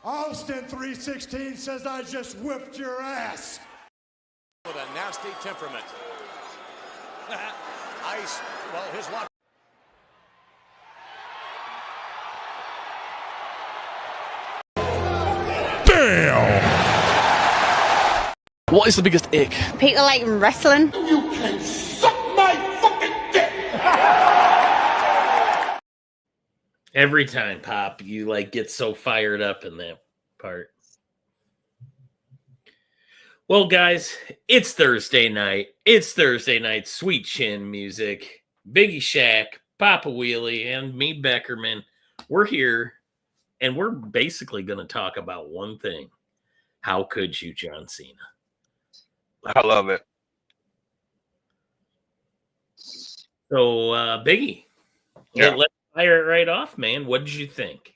Austin 316 says I just whipped your ass. With a nasty temperament. Ice, well, his watch. Damn! What is the biggest ick? People like wrestling. You can suck my fucking dick! Every time, Pop, you like get so fired up in that part. Well, guys, it's Thursday night. It's Thursday night. Sweet Chin music. Biggie Shack, Papa Wheelie, and me, Beckerman. We're here, and we're basically going to talk about one thing. How could you, John Cena? I love it. So, Biggie, Yeah. let's fire it right off, man. What did you think?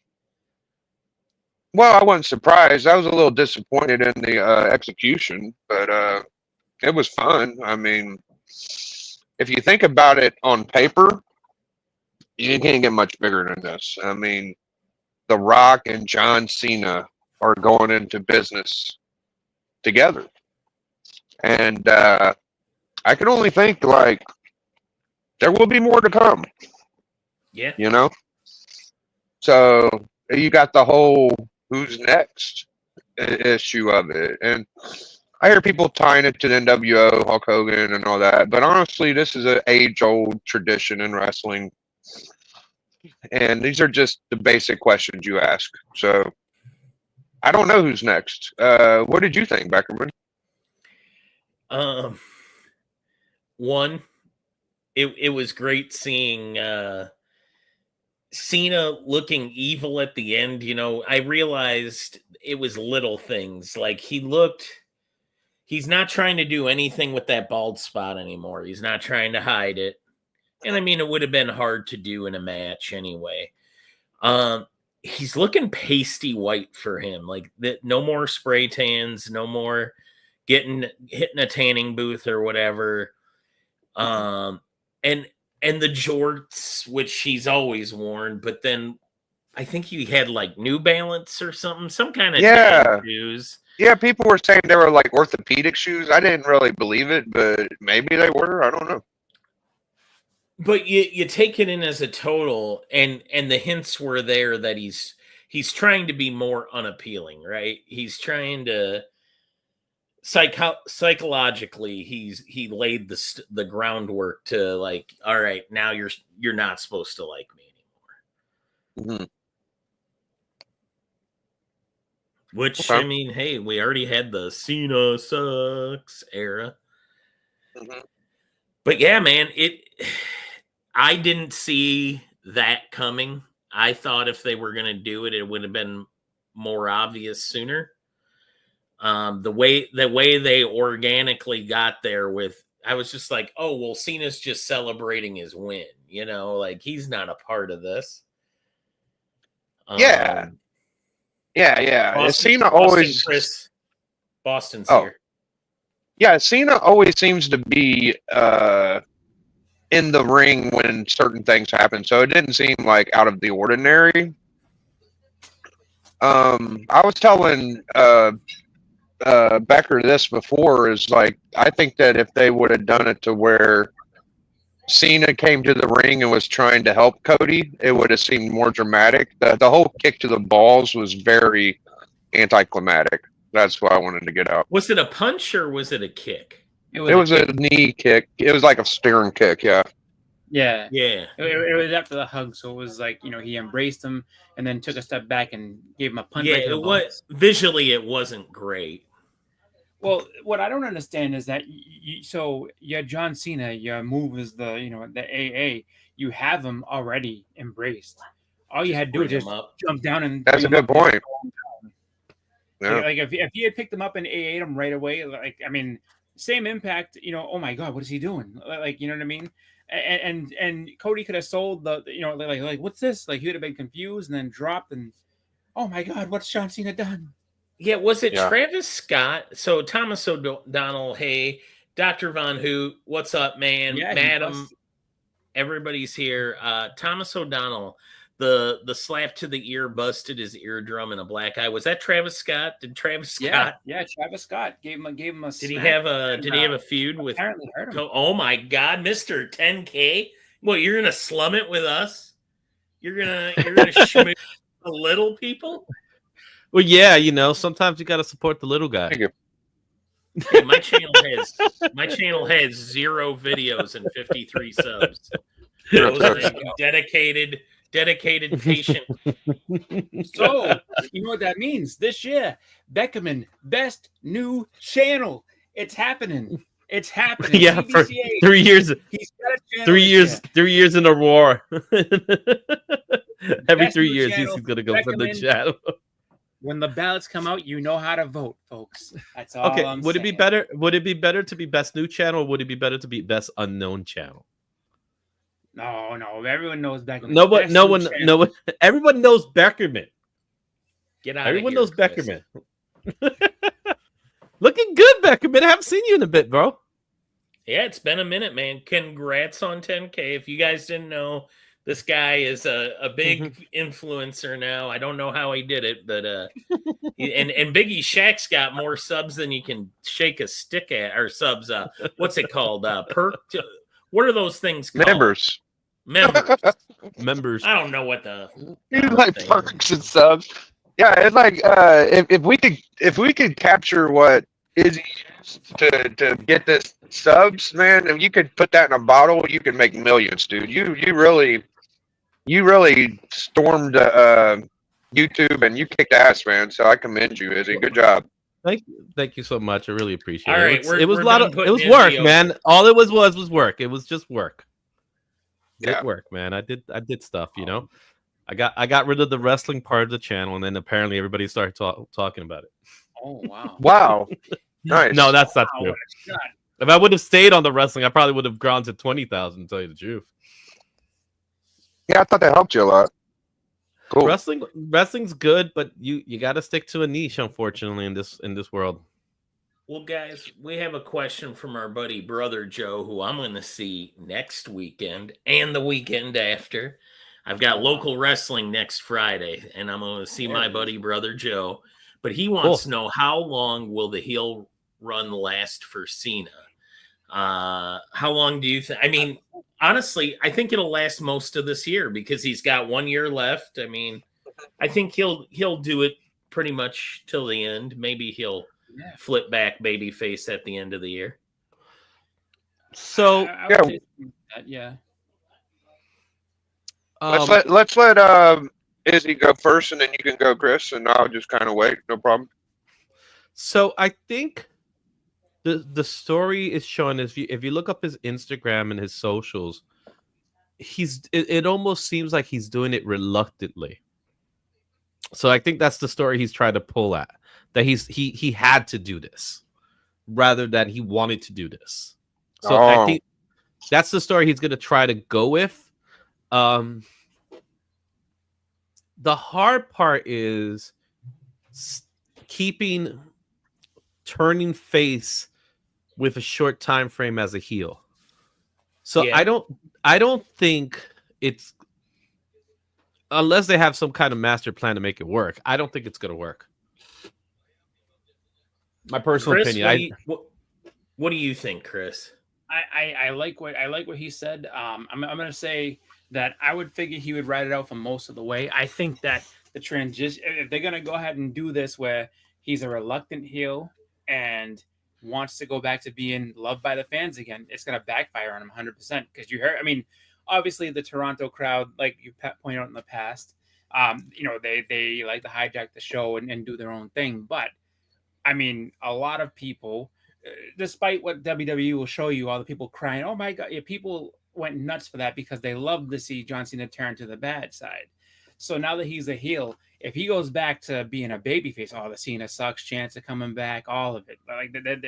Well, I wasn't surprised. I was a little disappointed in the execution, but it was fun. I mean, if you think about it on paper, you can't get much bigger than this. I mean, The Rock and John Cena are going into business together. And I can only think, like, there will be more to come. Yeah. You know? So you got the whole who's next issue of it. And I hear people tying it to the NWO, Hulk Hogan, and all that. But honestly, this is an age-old tradition in wrestling. And these are just the basic questions you ask. So I don't know who's next. What did you think, Beckerman? One, it was great seeing Cena looking evil at the end. You know, I realized it was little things. Like he's not trying to do anything with that bald spot anymore. He's not trying to hide it. And I mean, it would have been hard to do in a match anyway. He's looking pasty white for him. Like that, no more spray tans, no more hitting a tanning booth or whatever. And the jorts, which he's always worn, but then I think he had like New Balance or something, some kind of shoes. Yeah, people were saying they were like orthopedic shoes. I didn't really believe it, but maybe they were. I don't know. But you take it in as a total, and the hints were there that he's trying to be more unappealing, right? He's trying to psychologically he laid the groundwork to like, all right, now you're not supposed to like me anymore. Mm-hmm. Which okay. I mean, hey, we already had the Cena sucks era. Mm-hmm. But yeah, man, I didn't see that coming. I thought if they were going to do it, it would have been more obvious sooner. The way they organically got there with, I was just like, oh, well, Cena's just celebrating his win, you know, like he's not a part of this. Yeah. Cena always. Boston's oh. here. Yeah, Cena always seems to be in the ring when certain things happen, so it didn't seem like out of the ordinary. I was telling Becker this before, is like, I think that if they would have done it to where Cena came to the ring and was trying to help Cody, it would have seemed more dramatic. The whole kick to the balls was very anticlimactic. That's what I wanted to get out. Was it a punch or was it a kick? It was a knee kick. It was like a steering kick, yeah. Yeah. It was after the hug, so it was like, you know, he embraced him and then took a step back and gave him a punch. Yeah, right to the it was visually it wasn't great. Well, what I don't understand is that so your John Cena, your move is the AA. You have him already embraced. All you had to do is just jump down and. That's a good point. Yeah. Like if he had picked him up and AA'd him right away, like, I mean, same impact. You know, oh my God, what is he doing? Like, you know what I mean? And Cody could have sold the, you know, like what's this? Like he would have been confused and then dropped and, oh my God, what's John Cena done? Yeah, was it Travis Scott? So Thomas O'Donnell, hey, Dr. Von Hoot, what's up, man? Yeah, Madam, everybody's here. Thomas O'Donnell, the slap to the ear busted his eardrum in a black eye. Was that Travis Scott? Did Travis Scott? Yeah. Travis Scott gave him a. Did he have a feud with? Apparently hurt him. Oh my God, Mr. 10K! What, you're gonna slum it with us? You're gonna schmooze the little people? Well, yeah, you know, sometimes you got to support the little guy. Hey, my channel has 0 videos and 53 subs. Those are dedicated, patient. So, you know what that means? This year, Beckerman, best new channel. It's happening. It's happening. Yeah, for 3 years. He's got a channel 3 years. 3 years in a war. Every Best 3 new years, channel, he's going to go for the Beckerman. channel. When the ballots come out, you know how to vote, folks. That's all. Okay, I'm would it be saying. better? Would it be better to be best new channel, or would it be better to be best unknown channel? No. Everyone knows Beckerman. No Best one, new channel. no one. Everyone knows Beckerman. Get out. Everyone of here, knows Chris. Beckerman. Looking good, Beckerman. I haven't seen you in a bit, bro. Yeah, it's been a minute, man. Congrats on 10K. If you guys didn't know, this guy is a big influencer now. I don't know how he did it, but and Biggie Shaq's got more subs than you can shake a stick at, or subs. What's it called? Perk. What are those things called? Members. Members. I don't know what the. You like perks and subs. Yeah, it's like if we could capture what Izzy used to get this subs, man, and you could put that in a bottle, you could make millions, dude. You really stormed YouTube and you kicked ass, man. So I commend you, Izzy. Good job. Thank you so much. I really appreciate All it. right, It was we're a lot done of putting it was Izzy work, over. man. All it was work. It was just work. Yeah. Good work, man. I did stuff, you know. I got rid of the wrestling part of the channel, and then apparently everybody started talking about it. Oh wow. Wow. Nice. No, that's not Wow, true. what a shot. If I would have stayed on the wrestling, I probably would have gone to 20,000. To tell you the truth, Yeah, I thought that helped you a lot. Cool. wrestling's good, but you got to stick to a niche, unfortunately, in this world. Well, guys, we have a question from our buddy Brother Joe, who I'm going to see next weekend and the weekend after. I've got local wrestling next Friday, and I'm going to see my buddy Brother Joe. But he wants to know, how long will the heel run last for Cena? How long do you think? I mean, honestly, I think it'll last most of this year because he's got 1 year left. I mean, I think he'll do it pretty much till the end. Maybe he'll flip back babyface at the end of the year. So I would say that, yeah. Let's let Izzy go first, and then you can go, Chris, and I'll just kind of wait. No problem. So I think the story is showing, if you look up his Instagram and his socials, it almost seems like he's doing it reluctantly. So I think that's the story he's trying to pull at, that he had to do this rather than he wanted to do this. So I think that's the story he's going to try to go with. The hard part is turning face with a short time frame as a heel. So Yeah. I don't think it's, unless they have some kind of master plan to make it work, I don't think it's going to work. My personal Chris, opinion. what do you think, Chris? I like what he said. I'm gonna say that I would figure he would ride it out for most of the way. I think that the transition, if they're gonna go ahead and do this, where he's a reluctant heel and wants to go back to being loved by the fans again, it's gonna backfire on him 100%. Because you heard, I mean, obviously the Toronto crowd, like you pointed out in the past, you know, they like to hijack the show and do their own thing. But I mean, a lot of people, despite what WWE will show you, all the people crying, oh my God, yeah, people went nuts for that because they loved to see John Cena turn to the bad side. So now that he's a heel, if he goes back to being a babyface, the Cena sucks, chance of coming back, all of it,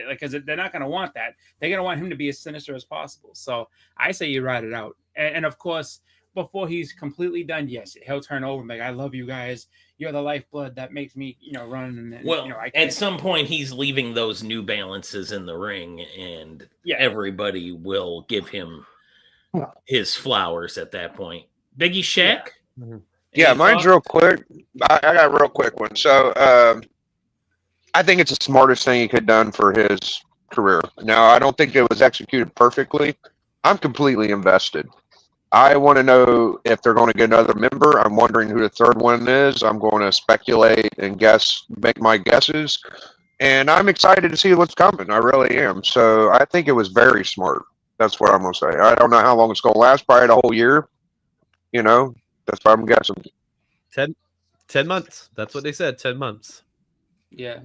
because they're not going to want that. They're going to want him to be as sinister as possible. So I say you ride it out. And of course, before he's completely done, yes, he'll turn over and be like, I love you guys. You're the lifeblood that makes me, run. And Well, I at some point, he's leaving those New Balances in the ring, and everybody will give him his flowers at that point. Biggie Shaq? Yeah, Any mine's thoughts? real quick. I got a real quick one. So I think it's the smartest thing he could have done for his career. Now, I don't think it was executed perfectly. I'm completely invested. I want to know if they're going to get another member. I'm wondering who the third one is. I'm going to speculate and guess, make my guesses. And I'm excited to see what's coming. I really am. So I think it was very smart. That's what I'm going to say. I don't know how long it's going to last. Probably the whole year. You know, that's what I'm guessing. 10 months. That's what they said. 10 months. Yeah.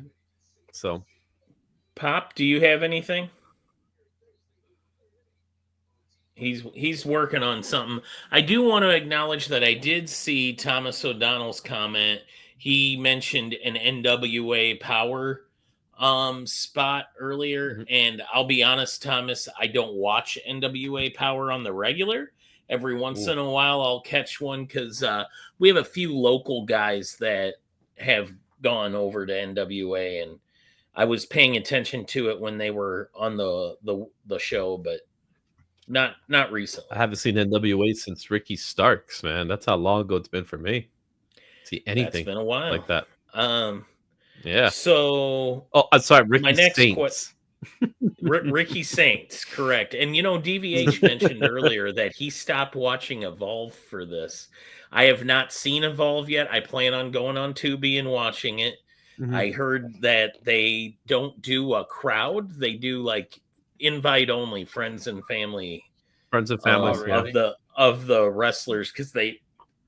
So Pop, do you have anything? He's working on something. I do want to acknowledge that I did see Thomas O'Donnell's comment. He mentioned an NWA Power spot earlier, and I'll be honest, Thomas, I don't watch NWA Power on the regular. Every once in a while, I'll catch one because we have a few local guys that have gone over to NWA, and I was paying attention to it when they were on the show, but not recently. I haven't seen NWA since Ricky Starks, man. That's how long ago it's been for me. See anything That's been a while like that. Yeah. So, I'm sorry, Ricky my next Saints. Ricky Saints, correct. And DVH mentioned earlier that he stopped watching Evolve for this. I have not seen Evolve yet. I plan on going on Tubi and watching it. Mhm. I heard that they don't do a crowd; they do like invite only, friends and family, Friends and families. really? of the wrestlers, because they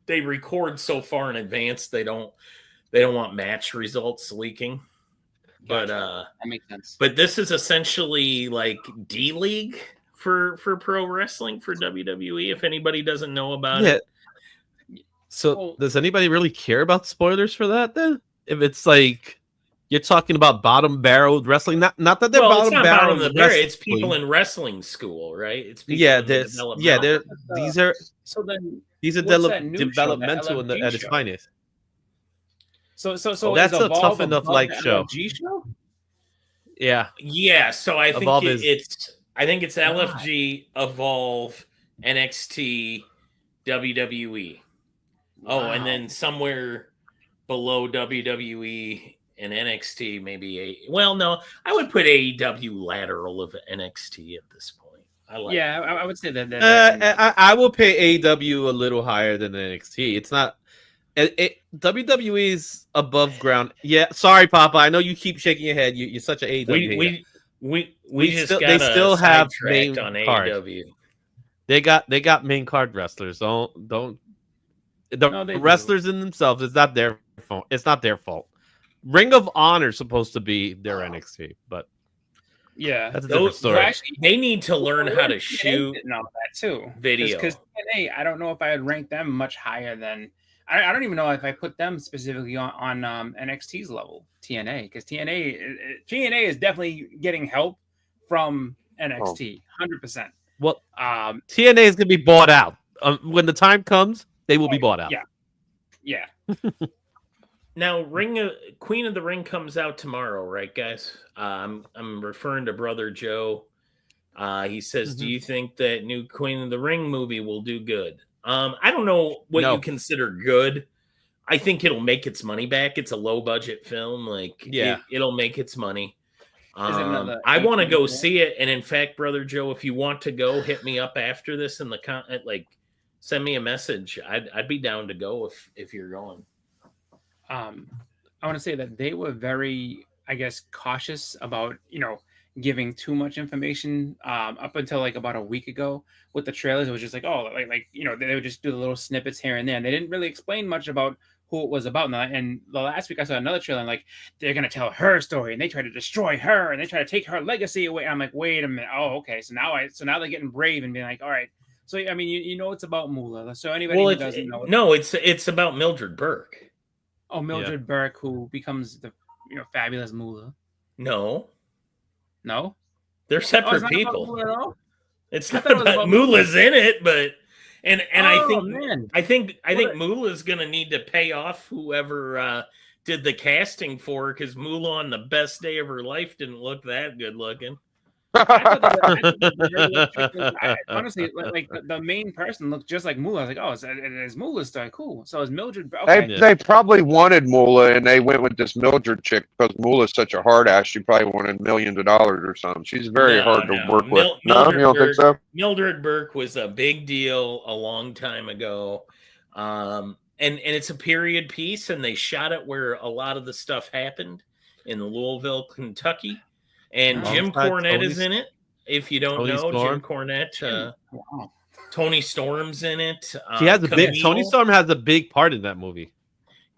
record so far in advance. They don't want match results leaking. But That makes sense. but this is essentially like D League for pro wrestling for WWE. If anybody doesn't know about Yeah. it, So Well- does anybody really care about spoilers for that then? If it's like you're talking about bottom barrel wrestling, not that they're well, bottom it's not barrel. bottom of the barrel. It's wrestling. people in wrestling school, right? It's people Yeah, in the there's developmental- these are So then, these are what's that new show, that developmental LFG at its show? finest. so That's is a Evolve tough enough above like the show. LFG show? Yeah. Yeah, so I think Evolve is- it's LFG, Evolve, NXT, WWE. Oh, and Wow. then somewhere below WWE and NXT, maybe no, I would put AEW lateral of NXT at this point. I like Yeah, I would say that. I will pay AEW a little higher than NXT. It's not WWE is above ground. Yeah, sorry, Papa. I know you keep shaking your head. You're such an AEW. hater. we just still- got they still have sidetracked main on card. AEW. They got main card wrestlers. Don't No, they do. wrestlers in themselves. It's not their fault. It's not their fault. Ring of Honor is supposed to be their NXT, but Yeah. that's a different Those- story. Well, actually, They need to learn how to TNA shoot and all that too. video. Because TNA, I don't know if I would rank them much higher than. I don't even know if I put them specifically on NXT's level. TNA, because TNA is definitely getting help from NXT, 100%. Well, Um, TNA is going to be bought out. When the time comes, they will be bought out. yeah. Yeah. Now, Queen of the Ring comes out tomorrow, right, guys? I'm referring to Brother Joe. He says, "Do Mhm. you think that new Queen of the Ring movie will do good?" I don't know what No. you consider good. I think it'll make its money back. It's a low budget film. Like, Yeah. it'll make its money. Is it another I want to go 18? see it. And in fact, Brother Joe, if you want to go, hit me up after this in the send me a message. I'd be down to go if you're going. I want to say that they were very, I guess, cautious about giving too much information up until like about a week ago with the trailers. It was just like, oh, they would just do the little snippets here and there, and they didn't really explain much about who it was about. And the last week I saw another trailer, and like they're gonna tell her story, and they try to destroy her, and they try to take her legacy away. And I'm like, wait a minute, oh, okay. So now they're getting brave and being like, all right. So I mean, you know, it's about Moolah. So anybody who doesn't know, it's about Mildred Burke. oh, Mildred Burke, who becomes the fabulous Moolah. No, No, they're Oh, separate it's not about people. Moolah at all? It's I not thought it was about about Moolah's in it, but and I Oh, think man. I think What? Moolah's gonna need to pay off whoever did the casting for her, because Moolah on the best day of her life didn't look that good looking. I thought the regular chick honestly, like the main person looked just like Moolah. I was like, oh, it's Moolah's star. Cool. So it's Mildred. Okay. They probably wanted Moolah, and they went with this Mildred chick because Moolah's such a hard ass. She probably wanted millions of dollars or something. She's very hard to work with. No, you don't think so? Mildred Burke was a big deal a long time ago, and it's a period piece, and they shot it where a lot of the stuff happened in Louisville, Kentucky. And Jim Cornette is in it. If you don't know, Jim Cornette, Tony Storm's in it. He has Tony Storm has a big part in that movie.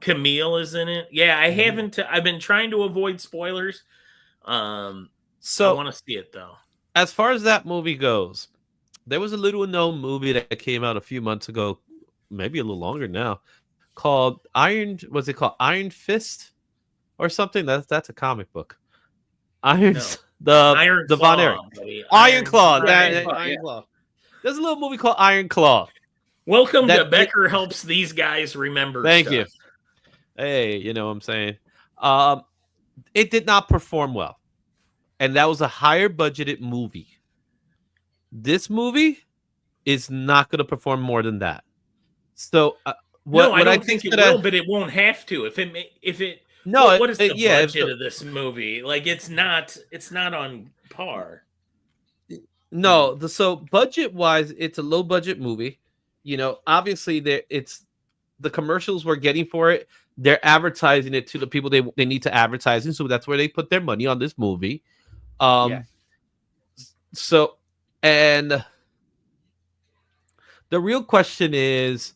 Camille is in it. Yeah, I haven't. I've been trying to avoid spoilers. So I want to see it though. As far as that movie goes, there was a little known movie that came out a few months ago, maybe a little longer now, called Iron. Was it called Iron Fist or something? That's a comic book. Iron Claw. Iron Claw. There's a little movie called Iron Claw. Welcome to Becker helps these guys remember. Thank you. Hey, you know what I'm saying? It did not perform well, and that was a higher budgeted movie. This movie is not going to perform more than that. So, I don't think it will, but it won't have to. If it. No, what is the budget of this movie? Like, it's not on par. No, so budget wise, it's a low budget movie. You know, obviously, it's the commercials we're getting for it. They're advertising it to the people they need to advertise, and so that's where they put their money on this movie. So, and the real question is,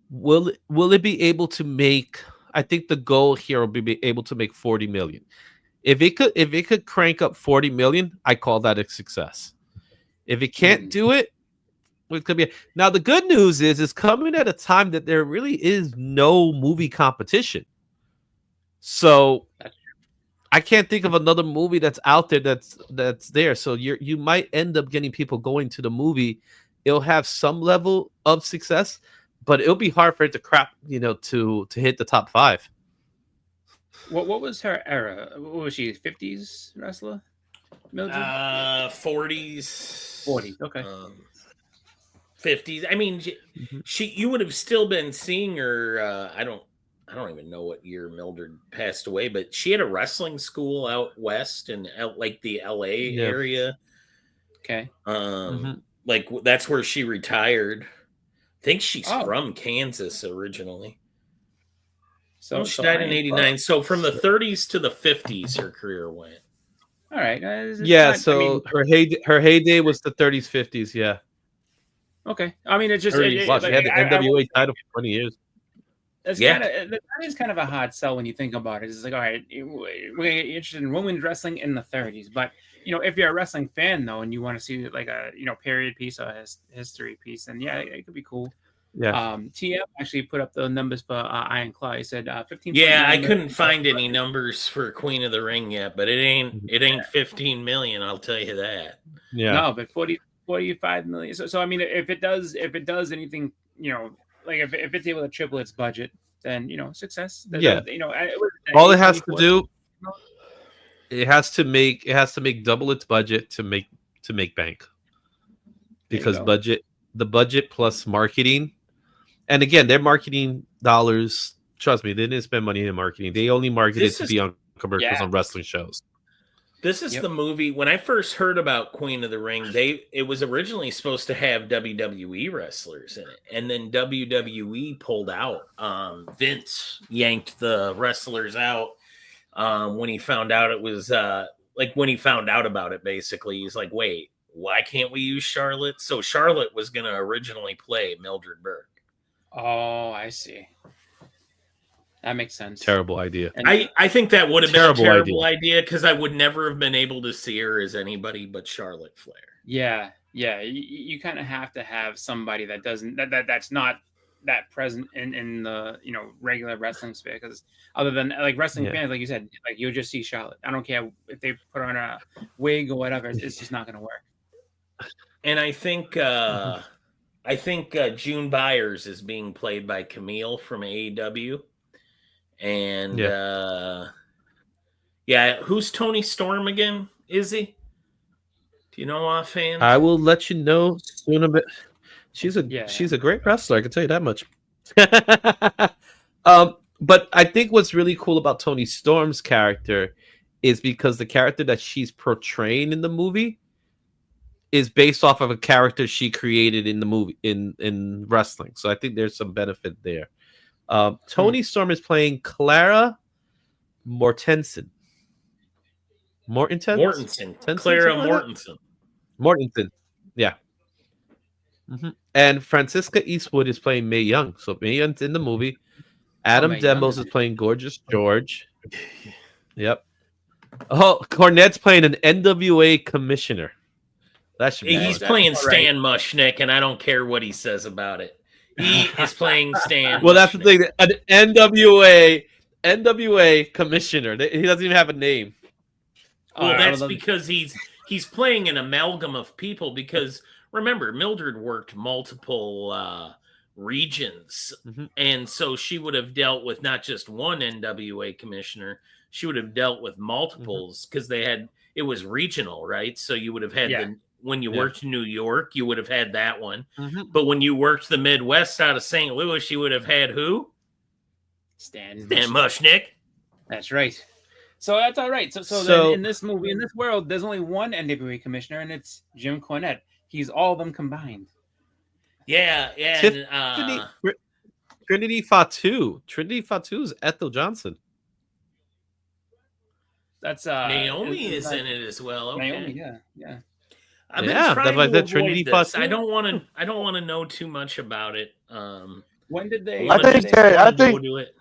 will it be able to make? I think the goal here will be able to make 40 million. If it could crank up 40 million, I call that a success. If it can't do it, it could be. Now the good news is it's coming at a time that there really is no movie competition. So I can't think of another movie that's out there that's there. So you might end up getting people going to the movie. It'll have some level of success, but it'll be hard for it to to hit the top 5. What was her era? What was she? 50s wrestler? Mildred? 40s. 40s. Okay. 50s. I mean, you would have still been seeing her. I don't even know what year Mildred passed away, but she had a wrestling school out west in like the LA area. Okay. Like that's where she retired. I think she's from Kansas originally. So she died in 89. So from the 30s to the 50s, her career went. All right. Her heyday was the 30s, 50s. Yeah. Okay. I mean, it's just she had the NWA title for 20 years. That is kind of a hard sell when you think about it. It's like, all right, we're gonna get interested in women's wrestling in the 30s, but if you're a wrestling fan though, and you want to see like a period piece or a history piece, then it could be cool. Yeah. TM actually put up the numbers for Iron Claw. He said 15. Yeah, I couldn't find any numbers for Queen of the Ring yet, but it ain't 15 million. I'll tell you that. Yeah. No, but 45 million. So I mean, if it does anything, like if it's able to triple its budget, then success. All it has to do. It has to make double its budget to make bank. Because the budget plus marketing, and again, their marketing dollars. Trust me, they didn't spend money in marketing. They only marketed to be on commercials on wrestling shows. This is the movie. When I first heard about Queen of the Ring, it was originally supposed to have WWE wrestlers in it, and then WWE pulled out. Vince yanked the wrestlers out when he found out it was when he found out about it. Basically, he's like, "Wait, why can't we use Charlotte?" So Charlotte was going to originally play Mildred Burke. Oh, I see. That makes sense. Terrible idea. And I think that would have been a terrible idea because I would never have been able to see her as anybody but Charlotte Flair. Yeah. You kind of have to have somebody that doesn't that's not that present in the regular wrestling sphere, because other than like wrestling fans, like you said, like you'll just see Charlotte. I don't care if they put on a wig or whatever. It's just not going to work. And I think June Byers is being played by Camille from AEW. And who's Tony Storm again? Is he? Do you know offhand? I will let you know soon a bit. She's a Yeah. she's a great wrestler. I can tell you that much. But I think what's really cool about Toni Storm's character is because the character that she's portraying in the movie is based off of a character she created in the movie in wrestling. So I think there's some benefit there. Toni Storm is playing Clara Mortensen. Mortensen. Clara Mortensen. Mortensen. Yeah. And Francisca Eastwood is playing Mae Young. So Mae Young's in the movie. Adam Mae Young Demos is is playing Gorgeous George. Yep. Oh, Cornette's playing an NWA commissioner. That should be He's fun. playing All Stan Mushnick, and I don't care what he says about it. He is playing Stan. Well, that's the Mushnick. thing. An NWA commissioner. He doesn't even have a name. Well, I that's would love- because he's playing an amalgam of people. Because remember, Mildred worked multiple regions, and so she would have dealt with not just one NWA commissioner. She would have dealt with multiples because it was regional, right? So you would have had when you worked in New York, you would have had that one. But when you worked the Midwest out of St. Louis, you would have had who? Stan Mushnick. That's right. So that's all right. So then in this movie, in this world, there's only one NWA commissioner, and it's Jim Cornette. He's all of them combined. Yeah. And, Trinity Fatu. Trinity Fatu is Ethel Johnson. That's Naomi is in it as well. Okay. Naomi, yeah. I've been Yeah, trying that's why I to said avoid Trinity this. Fox. I don't want to know too much about it. When did they? I wanna think just that- I go think- to it.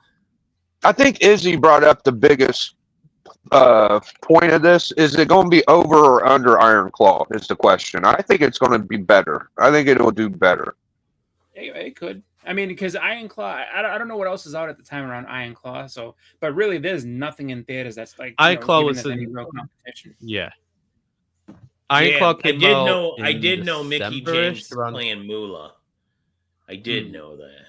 I think Izzy brought up the biggest point of this. Is it going to be over or under Iron Claw is the question. I think it's going to be better. I think it will do better. It could. I mean, because Iron Claw, I don't know what else is out at the time around Iron Claw. So, but really, there's nothing in theaters that's like Iron Claw giving was us any in- real competition. Yeah. Iron Claw came out I did in know Mickey December-ish, James around- playing Moolah. I did know that.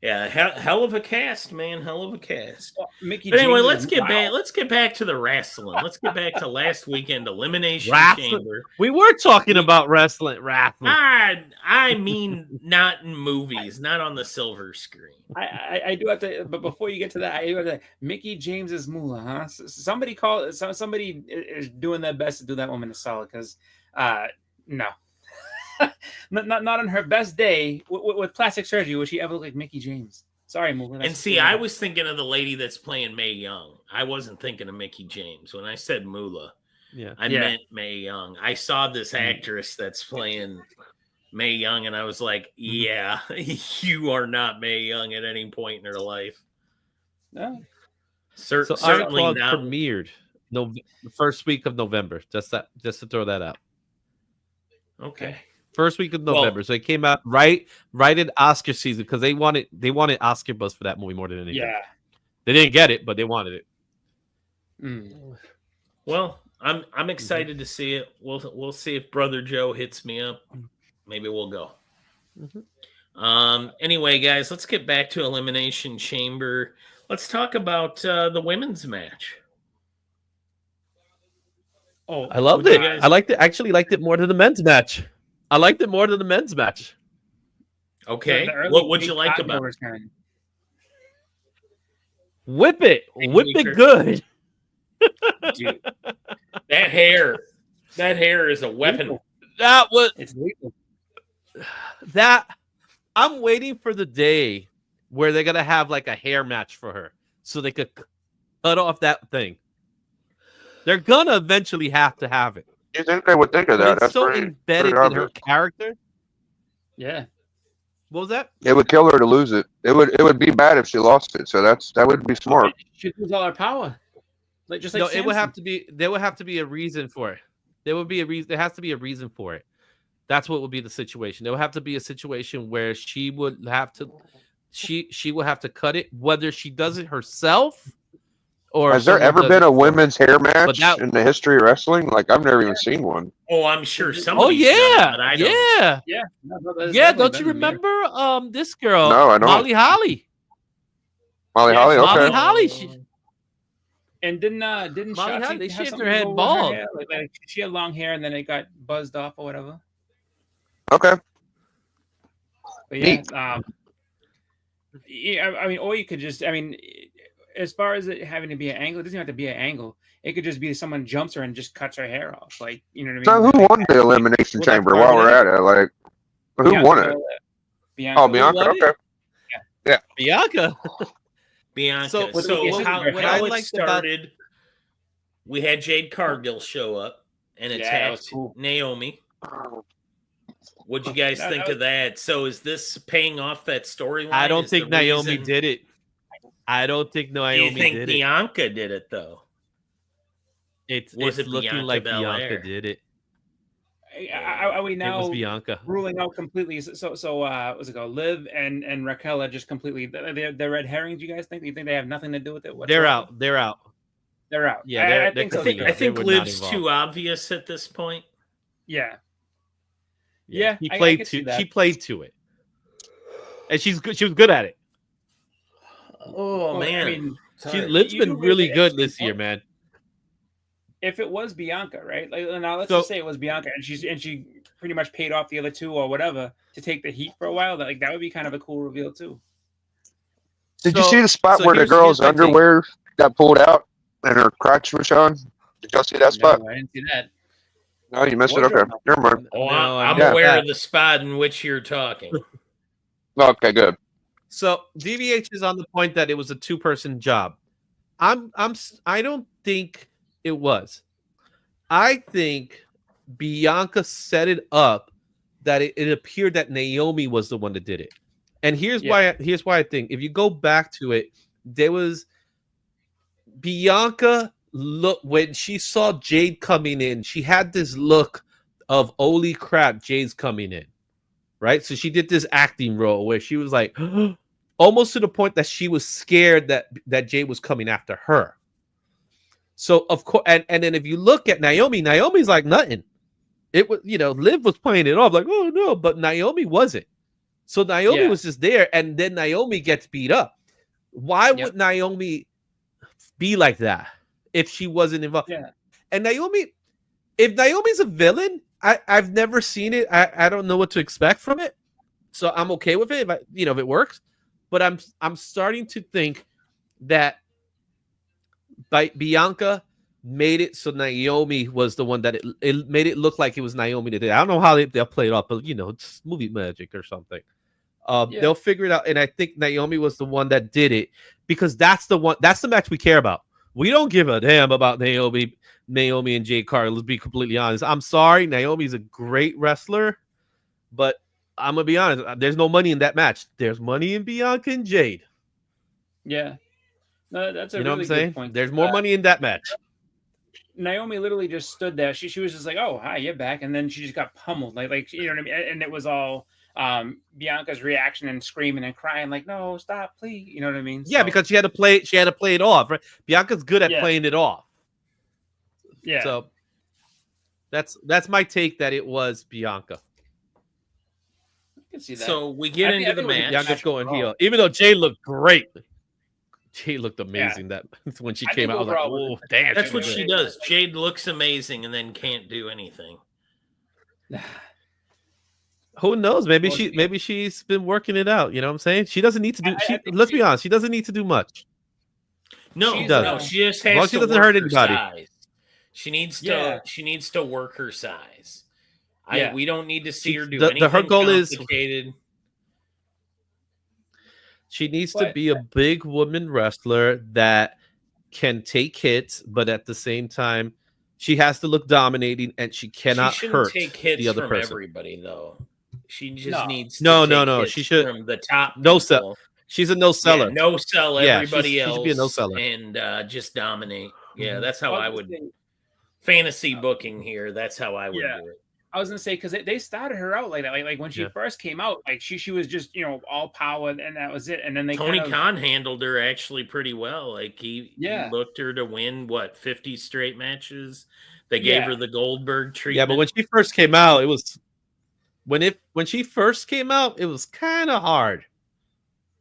Yeah, hell of a cast, man. Hell of a cast. Well, Mickey But anyway, James let's is- get wow. back. Let's get back to the wrestling. Let's get back to last weekend Elimination Wrestling. Chamber. We were talking about wrestling. I mean, not in movies, not on the silver screen. I do have to, but before you get to that, I do have to. Mickey James's Moolah, huh? Somebody somebody is doing their best to do that woman a solid because, no, not on her best day with plastic surgery would she ever look like Mickey James. Sorry, Moolah. And see, I was thinking of the lady that's playing Mae Young. I wasn't thinking of Mickey James when I said Moolah. Yeah. I meant Mae Young. I saw this actress that's playing Mae Young, and I was like, "Yeah, you are not Mae Young at any point in her life. No. So Iron Certainly Claw not." premiered the first week of November. Just to throw that out. Okay. First week of Well- November. So it came out right in Oscar season because they wanted Oscar buzz for that movie more than anything. Yeah. They didn't get it, but they wanted it. Mm. Well, I'm excited to see it. We'll see if Brother Joe hits me up. Maybe we'll go. Anyway, guys, let's get back to Elimination Chamber. Let's talk about the women's match. Oh, I loved Would you it. guys- I liked it. Actually, liked it more than the men's match. I liked it more than the men's match. Okay, The early what would you Kate like Cotton about it? return. Whip it Weaker. good. Dude, that hair is a weapon. That was It's legal. that. I'm waiting for the day where they're gonna have like a hair match for her, so they could cut off that thing. They're gonna eventually have to have it. You think they would think of But that? it's That's so pretty embedded in obvious. her character. Yeah. What was that? It would kill her to lose it. It would be bad if she lost it. So that would be smart. She lose all her power. Like just like No, it would have Samson. to be. There would have to be a reason for it. There would be a reason. There has to be a reason for it. That's what would be the situation. There would have to be a situation where she would have to. She will have to cut it, whether she does it herself or. Has there someone ever does been it a for her. women's hair match that- in the history of wrestling? Like I've never even seen one. Oh, I'm sure Oh somebody. yeah, but I don't. yeah, Yeah. No, there's yeah. definitely Don't you been them, yeah. remember this girl? No, I don't. Molly Holly. Molly Yeah, Holly, Molly okay. Holly. And didn't Molly, Shotzi how they have shaved something her to head go with bald? hair? Like she had long hair and then it got buzzed off or whatever. Okay. But yeah, Neat. yeah, I mean, or you could just, I mean, as far as it having to be an angle, it doesn't have to be an angle. It could just be someone jumps her and just cuts her hair off. Like, you know what I So mean? who won the Elimination Well, that's Chamber part while of we're it. at it? Like, who Bianca won it? Belair. Oh, Belair. Bianca. won it? Okay. Bianca. Bianca. So, So, what how, I how it liked about- started, we had Jade Cargill show up and Yeah, that was attacked cool. Naomi. What'd you guys think of that? So is this paying off that storyline? I don't Is think the Naomi reason- did it. I don't think Do Naomi you think did it. Bianca did it though? It's it looking Bianca like Belair? Bianca did it. Are we It was now Bianca. ruling out completely? So what's it called? Liv and Raquel are just completely they're red herrings. You guys think? You think they have nothing to do with it? They're whatsoever? out. They're out. They're out. Yeah, I they're think so. I think, completely I out. think They were not Liv's involved. too obvious at this point. Yeah. Yeah, He I played could see to. that. She played to it, and she's good. She was good at it. Oh Well, man, I mean, Liv's you been do really raise good an this year, interesting man. if it was Bianca, right? Like now, let's So- just say it was Bianca, and she pretty much paid off the other two or whatever to take the heat for a while. That would be kind of a cool reveal too. Did you So- see the spot so where the here's girl's my take. underwear got pulled out and her crotch was showing? Did y'all see that spot? No, I didn't see that. No, you missed it. Wardrobe Okay, never mind. Oh, No, I'm yeah. aware of the spot in which you're talking. Okay, good. So DVH is on the point that it was a two-person job. I don't think it was. I think Bianca set it up that it appeared that Naomi was the one that did it. And here's why I think if you go back to it, there was Bianca look when she saw Jade coming in, she had this look of holy crap, Jade's coming in. Right? So she did this acting role where she was like almost to the point that she was scared that Jade was coming after her. So of course, and then if you look at Naomi's like nothing. It was, Liv was playing it off like, oh no, but Naomi wasn't. So Naomi was just there, and then Naomi gets beat up. Why would Naomi be like that if she wasn't involved? Yeah. And if Naomi's a villain, I've never seen it. I don't know what to expect from it. So I'm okay with it if it works. But I'm starting to think that Bianca made it so Naomi was the one that it made it look like it was Naomi that did it. I don't know how they'll play it off, but it's movie magic or something. They'll figure it out. And I think Naomi was the one that did it because that's the match we care about. We don't give a damn about Naomi and Jade Cargill. Let's be completely honest. I'm sorry. Naomi's a great wrestler, but I'm going to be honest. There's no money in that match. There's money in Bianca and Jade. Yeah. No, that's a You know really what I'm saying? good point. There's more money in that match. Naomi literally just stood there. She was just like, "Oh, hi, you're back," and then she just got pummeled. Like you know what I mean? And it was all Bianca's reaction and screaming and crying, like, "No, stop, please!" You know what I mean? Yeah, So, because she had to play it off. Right? Bianca's good at Yeah. playing it off. yeah, So that's my take that it was Bianca. I can see that. So we get I into the think it was a match. Bianca's going overall. heel, even though Jade looked great. Jade looked amazing that when she I came think out. I was like, overall "Oh, damn!" That's what looked she good." does. Jade looks amazing and then can't do anything. Who knows? Maybe Well, maybe she's been working it out. You know what I'm saying? She doesn't need to do. I think Let's be honest. She doesn't need to do much. No, She's, no, uh, she just as long has as she to doesn't work hurt her anybody. size. She needs to. Yeah. She needs to work her size. Yeah. We don't need to see her do her anything goal is- complicated. She needs to But- be a big woman wrestler that can take hits, but at the same time, she has to look dominating, and she cannot she shouldn't hurt take hits the other from person. everybody, though. She just No. needs to No, take no, no, hits she should- from the top. No people. sell. She's a no seller. Yeah, no sell Yeah, everybody she else. should be a no seller. And just dominate. Yeah, that's how I I was would gonna say- fantasy booking here. That's how I would Yeah. do it. I was gonna say because they started her out like that, like when she Yeah. first came out, like she was just all power and that was it, and then they Tony kind of, Khan handled her actually pretty well. Like he Yeah. looked her to win 50 straight matches. They gave Yeah. her the Goldberg treatment. Yeah, but when she first came out, it was when she first came out, it was kind of hard.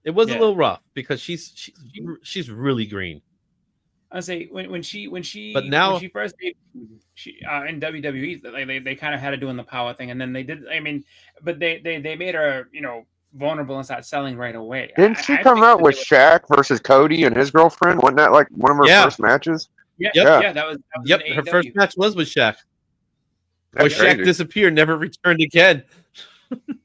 It was a Yeah. little rough because she's really green. I say when she But now- when she first she in WWE, they kind of had to doing the power thing, and then they did. I mean, but they made her vulnerable and start selling right away. Didn't she I come think out that with they Shaq versus Cody and his girlfriend? Wasn't that like one of her Yeah. first matches? yeah, Yep. that was Yep, in her first AEW. match was with Shaq. Where That's Shaq crazy. disappeared, never returned again.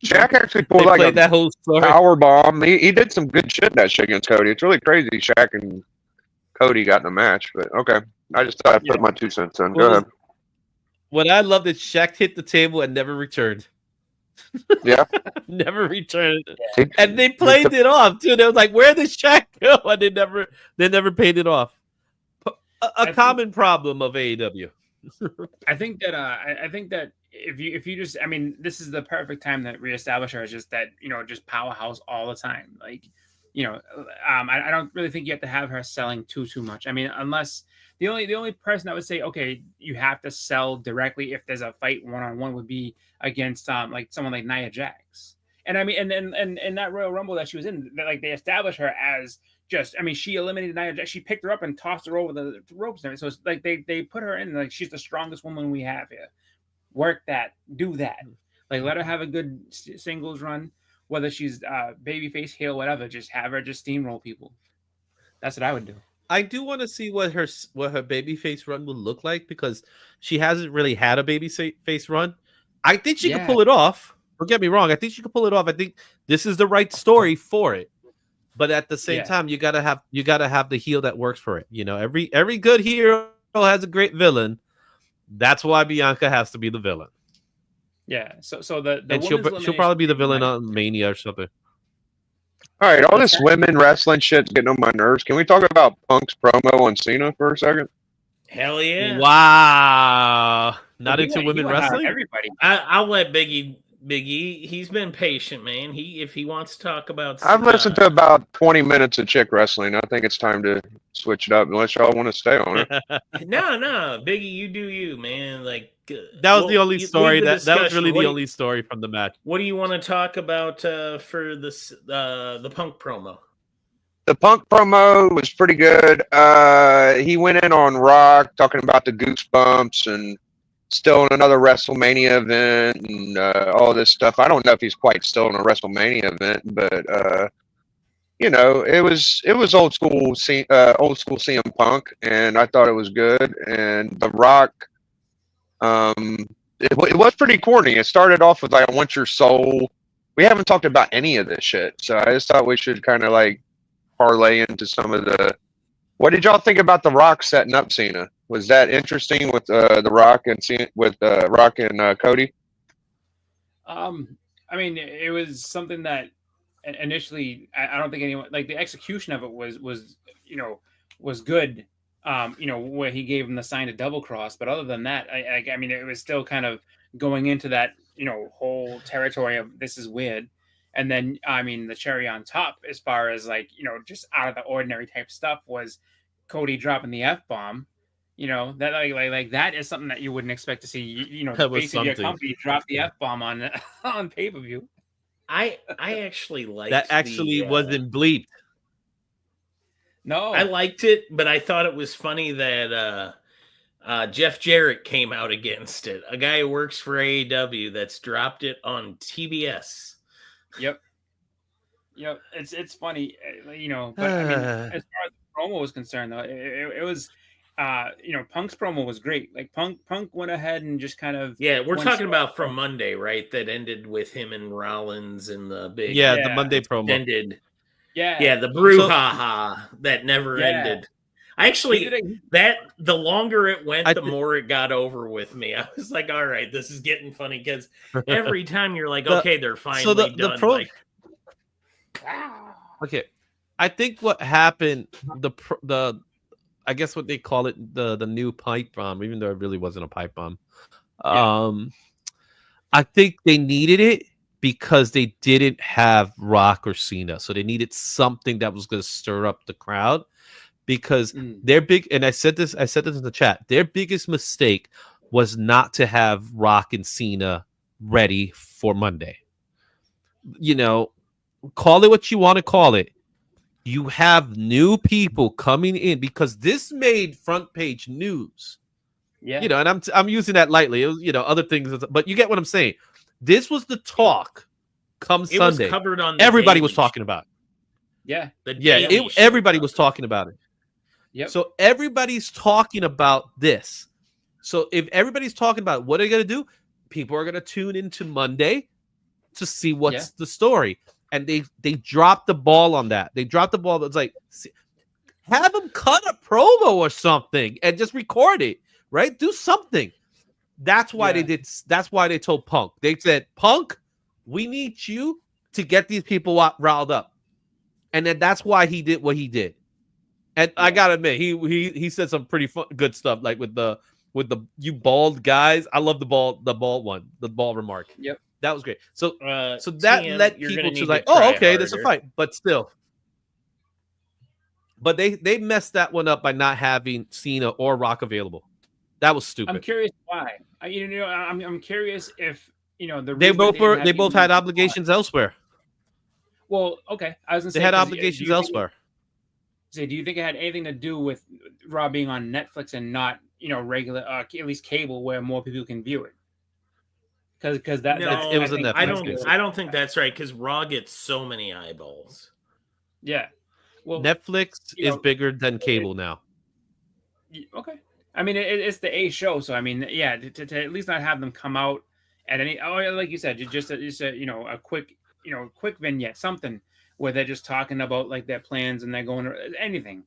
Shaq actually They pulled like played a that whole story. power bomb. He did some good shit that shit against Cody. It's really crazy. Shaq and Cody got in a match, but okay. I just thought I'd put Yeah. my 2 cents in. Go Well, ahead. What I loved is Shaq hit the table and never returned. Yeah. Never returned. He- And they played it off too. They was like, "Where did Shaq go?" And they never paid it off. A think- common problem of AEW. I think that I think that if you just, I mean, this is the perfect time to reestablish her as just that just powerhouse all the time. Like I don't really think you have to have her selling too much. I mean, unless the only person I would say, okay, you have to sell directly if there's a fight 1-on-1 would be against like someone like Nia Jax. And I mean, and that Royal Rumble that she was in, like they established her as just, I mean, she eliminated Nia Jax. She picked her up and tossed her over the ropes. And so it's like they put her in like she's the strongest woman we have here. Work that, do that. Like let her have a good singles run, whether she's babyface, heel, whatever. Just have her just steamroll people. That's what I would do. I do want to see what her babyface run will look like because she hasn't really had a babyface run. I think she can pull it off. Don't get me wrong. I think she can pull it off. I think this is the right story for it. But at the same time, you gotta have the heel that works for it. Every good hero has a great villain. That's why Bianca has to be the villain. Yeah. So the And she'll probably be the villain on Mania or something. All right, all this women wrestling shit's getting on my nerves. Can we talk about Punk's promo on Cena for a second? Hell yeah. Wow. Not He into went- he women went hard on wrestling? Everybody. I'll let Biggie. He's been patient, man. If he wants to talk about, I've listened to about 20 minutes of chick wrestling. I think it's time to switch it up, unless y'all want to stay on it. No, Biggie, you do you, man. Like That was the only story. lead the That was really discussion. the only story from the match. What do you want to talk about for this the Punk promo? The Punk promo was pretty good. He went in on Rock talking about the goosebumps and still in another WrestleMania event and all this stuff. I don't know if he's quite still in a WrestleMania event, but it was old school CM Punk, and I thought it was good. And The Rock, it was pretty corny. It started off with like, "I want your soul." We haven't talked about any of this shit, so I just thought we should kind of like parlay into some of the. What did y'all think about The Rock setting up Cena? Was that interesting with The Rock and Rock and Cody? I mean, it was something that initially I don't think anyone like the execution of it was good. Where he gave him the sign to double cross, but other than that, I mean, it was still kind of going into that whole territory of this is weird. And then, I mean, the cherry on top, as far as like, just out of the ordinary type stuff, was Cody dropping the F-bomb. That like that is something that you wouldn't expect to see. That was basically your something. company drop the F-bomb on pay-per-view. I actually liked That actually wasn't bleeped. No, I liked it, but I thought it was funny that Jeff Jarrett came out against it. A guy who works for AEW that's dropped it on TBS. Yep. It's funny, but I mean, as far as the promo was concerned, though, it was, Punk's promo was great. Like Punk went ahead and just kind of Yeah, we're went talking straight- about from Monday, right? That ended with him and Rollins and the big The Monday promo. ended. Yeah, Yeah, the brouhaha that never Yeah. ended. I actually He did a- that the longer it went, I the thi- more it got over with me. I was like, all right, this is getting funny because every time you're like, The- okay, they're finally done. Like, Okay, I think what happened, I guess what they call it, the new pipe bomb, even though it really wasn't a pipe bomb. I think they needed it because they didn't have Rock or Cena, so they needed something that was going to stir up the crowd. Because their big, and I said this in the chat, their biggest mistake was not to have Rock and Cena ready for Monday. Call it what you want to call it. you have new people coming in because this made front page news. Yeah. You know, and I'm using that lightly. It was, you know, other things, but you get what I'm saying. This was the talk come It Sunday. was covered on. The Everybody Daily was talking about it. Yeah. The Yeah, Daily Show everybody covered was it. talking about it. Yep. So everybody's talking about this. So if everybody's talking about it, what are they going to do? People are going to tune into Monday to see what's the story. And they dropped the ball on that. They dropped the ball. That's like, have them cut a promo or something and just record it, right? Do something. That's why they did. That's why they told Punk. They said, Punk, we need you to get these people riled up. And then that's why he did what he did. And I gotta admit, he said some pretty good stuff, like with the you bald guys. I love the bald one, the bald remark. Yep, that was great. So so that TM, led you're people gonna to need like, to try oh, okay, there's a harder. fight, but still. But they messed that one up by not having Cena or Rock available. That was stupid. I'm curious why. I'm curious if the They reason both didn't have they both even- had obligations elsewhere. Well, okay, I was gonna say They had 'cause, obligations do you think- elsewhere. Say, do you think it had anything to do with Raw being on Netflix and not regular, at least cable, where more people can view it? Because that No, it was a think- Netflix. I don't think that's right because Raw gets so many eyeballs. Yeah. Well, Netflix you is know, bigger than cable now. okay. I mean, it's the A show, so I mean, yeah, to at least not have them come out at any, like you said, just a quick, quick vignette, something where they're just talking about like their plans and they're going anything,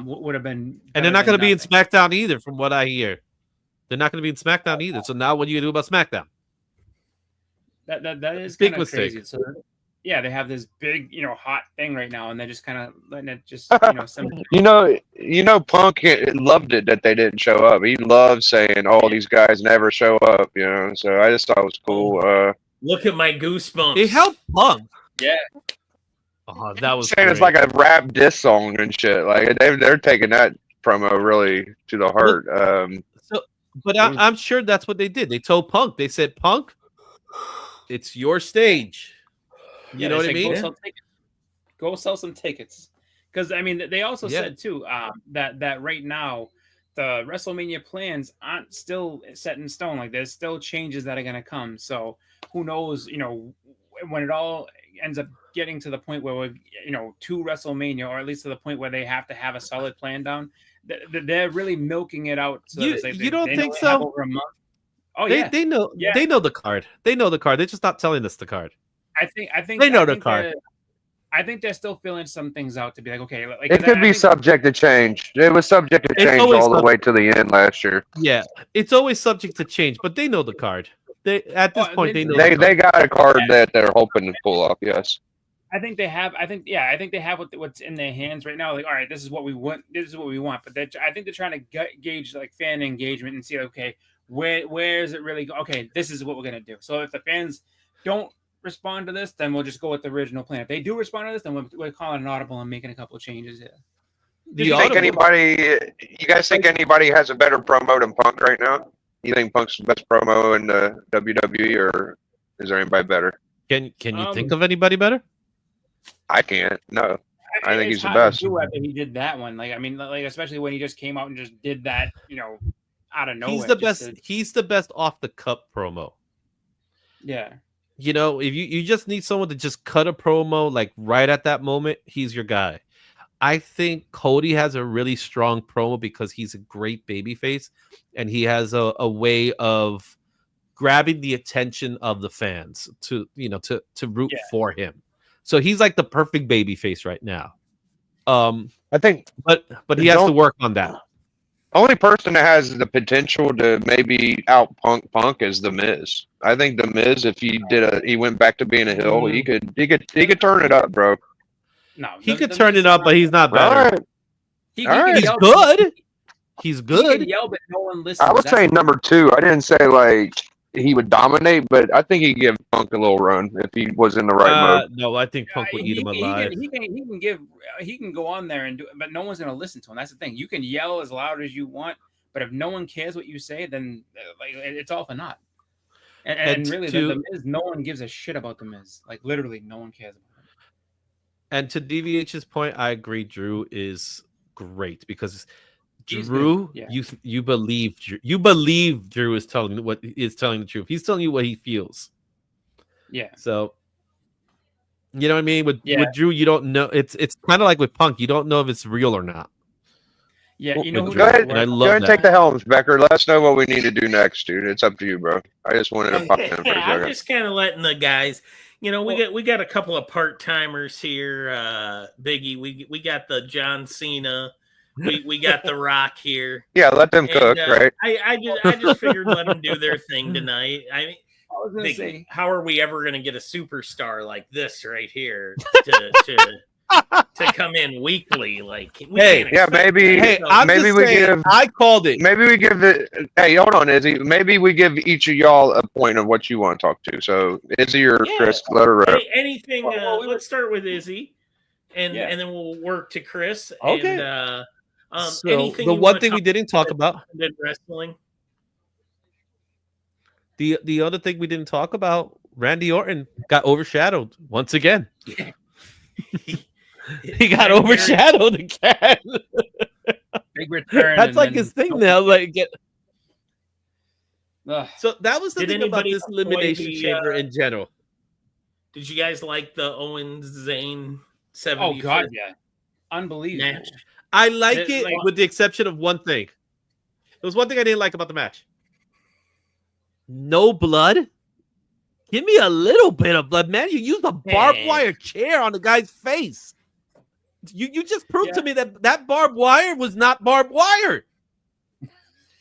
would have been. And they're not going going to be in SmackDown either, from what I hear. They're not going to be in SmackDown either. So now what do you do about SmackDown? That is Big kind of crazy. mistake. So yeah, they have this big, hot thing right now, and they're just kind of letting it just, some. Punk loved it that they didn't show up. He loved saying, "Oh, these guys never show up," So I just thought it was cool. Look at my goosebumps. They helped Punk. Yeah. Oh, that was saying it's great. like a rap diss song and shit. Like they're taking that promo really to the heart. But I'm sure that's what they did. They told Punk. They said, "Punk, it's your stage." You know what I mean? Go sell some tickets. Because I mean, they also Yeah. said too that right now the WrestleMania plans aren't still set in stone. Like there's still changes that are going to come. So who knows? When it all ends up getting to the point where we're to WrestleMania, or at least to the point where they have to have a solid plan down. They're really milking it out. So You- it's like you don't they think know they have so? over a month. Oh they, yeah, they know. Yeah. They know the card. They know the card. They're just not telling us the card. I think They know I the think card. I think they're still filling some things out to be like, okay, like It could I be think- subject to change. It was subject to It's change always all the sub- way to the end last year. Yeah, it's always subject to change, but they know the card. They at this Oh, point they know. They the card. got a card that they're hoping to pull off. Yes. I think they have. I think they have what's in their hands right now. Like, all right, this is what we want. This is what we want. But I think they're trying to gauge like fan engagement and see, okay, where is it really? Okay, this is what we're gonna do. So if the fans don't respond to this, then we'll just go with the original plan. If they do respond to this, then we're calling an audible and making a couple of changes here. The You think audible- you guys think anybody has a better promo than Punk right now? You think Punk's the best promo in the WWE, or is there anybody better? Can you think of anybody better? I can't. No. I think It's he's the hard to best. do after he did that one. Like, I mean, like especially when he just came out and just did that, out of nowhere. He's the just best. He's the best off the cup promo. yeah. If you just need someone to just cut a promo like right at that moment, he's your guy. I think Cody has a really strong promo because he's a great babyface, and he has a way of grabbing the attention of the fans to root for him. So he's like the perfect babyface right now. I think But he has to Don't- work on that. only person that has the potential to maybe out Punk is the Miz. I think the Miz, if he went back to being a heel, he could turn it up, bro. No, He could turn it up, but he's not All better. right. He All right. can He's yell, good. He's He can good. yell, but no one listens. I was That's- saying number 2. I didn't say like he would dominate, but I think he'd give Punk a little run if he was in the right mode. No, I think Punk would eat him alive. He can go on there and do it, but no one's gonna listen to him. That's the thing. You can yell as loud as you want, but if no one cares what you say, then like it's all for naught. And And really, to- the Miz, no one gives a shit about the Miz. Like literally, no one cares about him. And to DVH's point, I agree. Drew is great because He's Drew, good, yeah. you believe Drew is telling the truth. He's telling you what he feels. Yeah. So, you know what I mean? With Drew, you don't know. It's kind of like with Punk. You don't know if it's real or not. Yeah, you know. With Who Go ahead, and I go love ahead and that. take the helms, Becker. Let us know what we need to do next, dude. It's up to you, bro. I just wanted to pop in for a I'm second. just kind of letting the guys. You know, we got a couple of part timers here. Biggie, we got the John Cena. We got the Rock here. Yeah, let them cook, right? I just figured let them do their thing tonight. I mean, I was gonna Biggie, say, how are we ever going to get a superstar like this right here to come in weekly? Like, we Hey, can't yeah, expect maybe- that. Hey, So- I'm maybe just we saying, give- I called it. Maybe we give the hey, hold on, Izzy. Maybe we give each of y'all a point of what you want to talk to. So Izzy or Yeah. Chris, let her rip. Anything? Well, we let's start with Izzy, and Yeah. and then we'll work to Chris. Okay. And, So anything the you one wanna thing we talk didn't talk about, in wrestling? the other thing we didn't talk about, Randy Orton got overshadowed once again. He got I'm very- overshadowed again. big return. That's and like then- his thing now. Like, Ugh. so that was the Did thing about anybody this enjoy elimination the, chamber in general. Did you guys like the Owens Zayn Oh 70? God, yeah, unbelievable. match? I like It- it like- with the exception of one thing. There was one thing I didn't like about the match. No blood. Give me a little bit of blood, man. You used a barbed Man. wire chair on the guy's face. You just proved Yeah. to me that barbed wire was not barbed wire.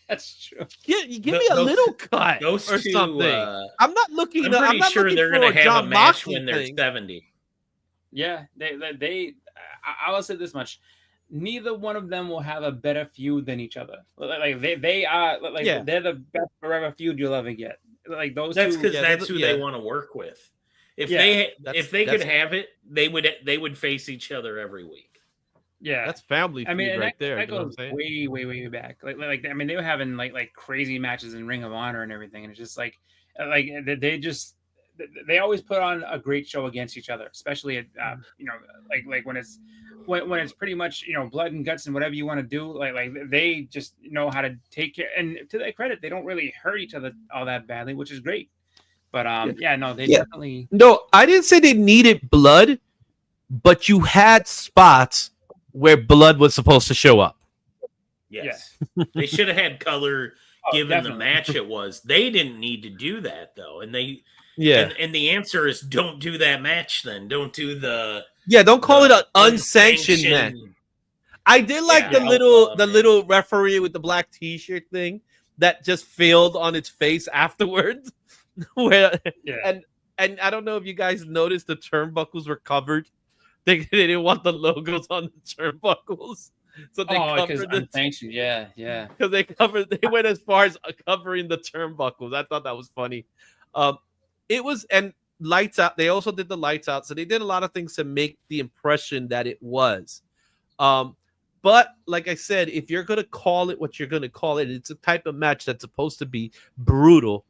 That's true. Give me a Those- little cut Those or two. something. I'm not looking. I'm pretty not sure looking they're for going to a have John a match Moxley when they're thing. 70. Yeah, I will say this much: neither one of them will have a better feud than each other. Like they are like Yeah. they're the best forever feud you'll ever get. Like those That's two. because yeah, that's who yeah. they want to work with. If Yeah, they could that's- have it, they would face each other every week. Yeah, That's family I feud mean, and right that, there. that You know what I'm goes saying? way back. Like I mean, they were having like crazy matches in Ring of Honor and everything, and it's just like they always put on a great show against each other, especially at you know like when it's pretty much blood and guts and whatever you want to do. Like they just know how to take care. And to their credit, they don't really hurt each other all that badly, which is great. But they definitely. No, I didn't say they needed blood, but you had spots where blood was supposed to show up. Yes, they should have had color Oh, given definitely. the match it was. They didn't need to do that though, and they Yeah, and the answer is don't do that match. Then don't do the yeah. Don't call it the an unsanctioned match. I did like Yeah, the outlaw match. little referee with the black T-shirt thing that just failed on its face afterwards. Where Yeah. and I don't know if you guys noticed the turnbuckles were covered. They didn't want the logos on the turnbuckles, so they Oh, because covered the unsanctioned. Yeah. because they went as far as covering the turnbuckles. I thought that was funny. It was and lights out. They also did the lights out, so they did a lot of things to make the impression that it was. But like I said, if you're gonna call it what you're gonna call it, it's a type of match that's supposed to be brutal.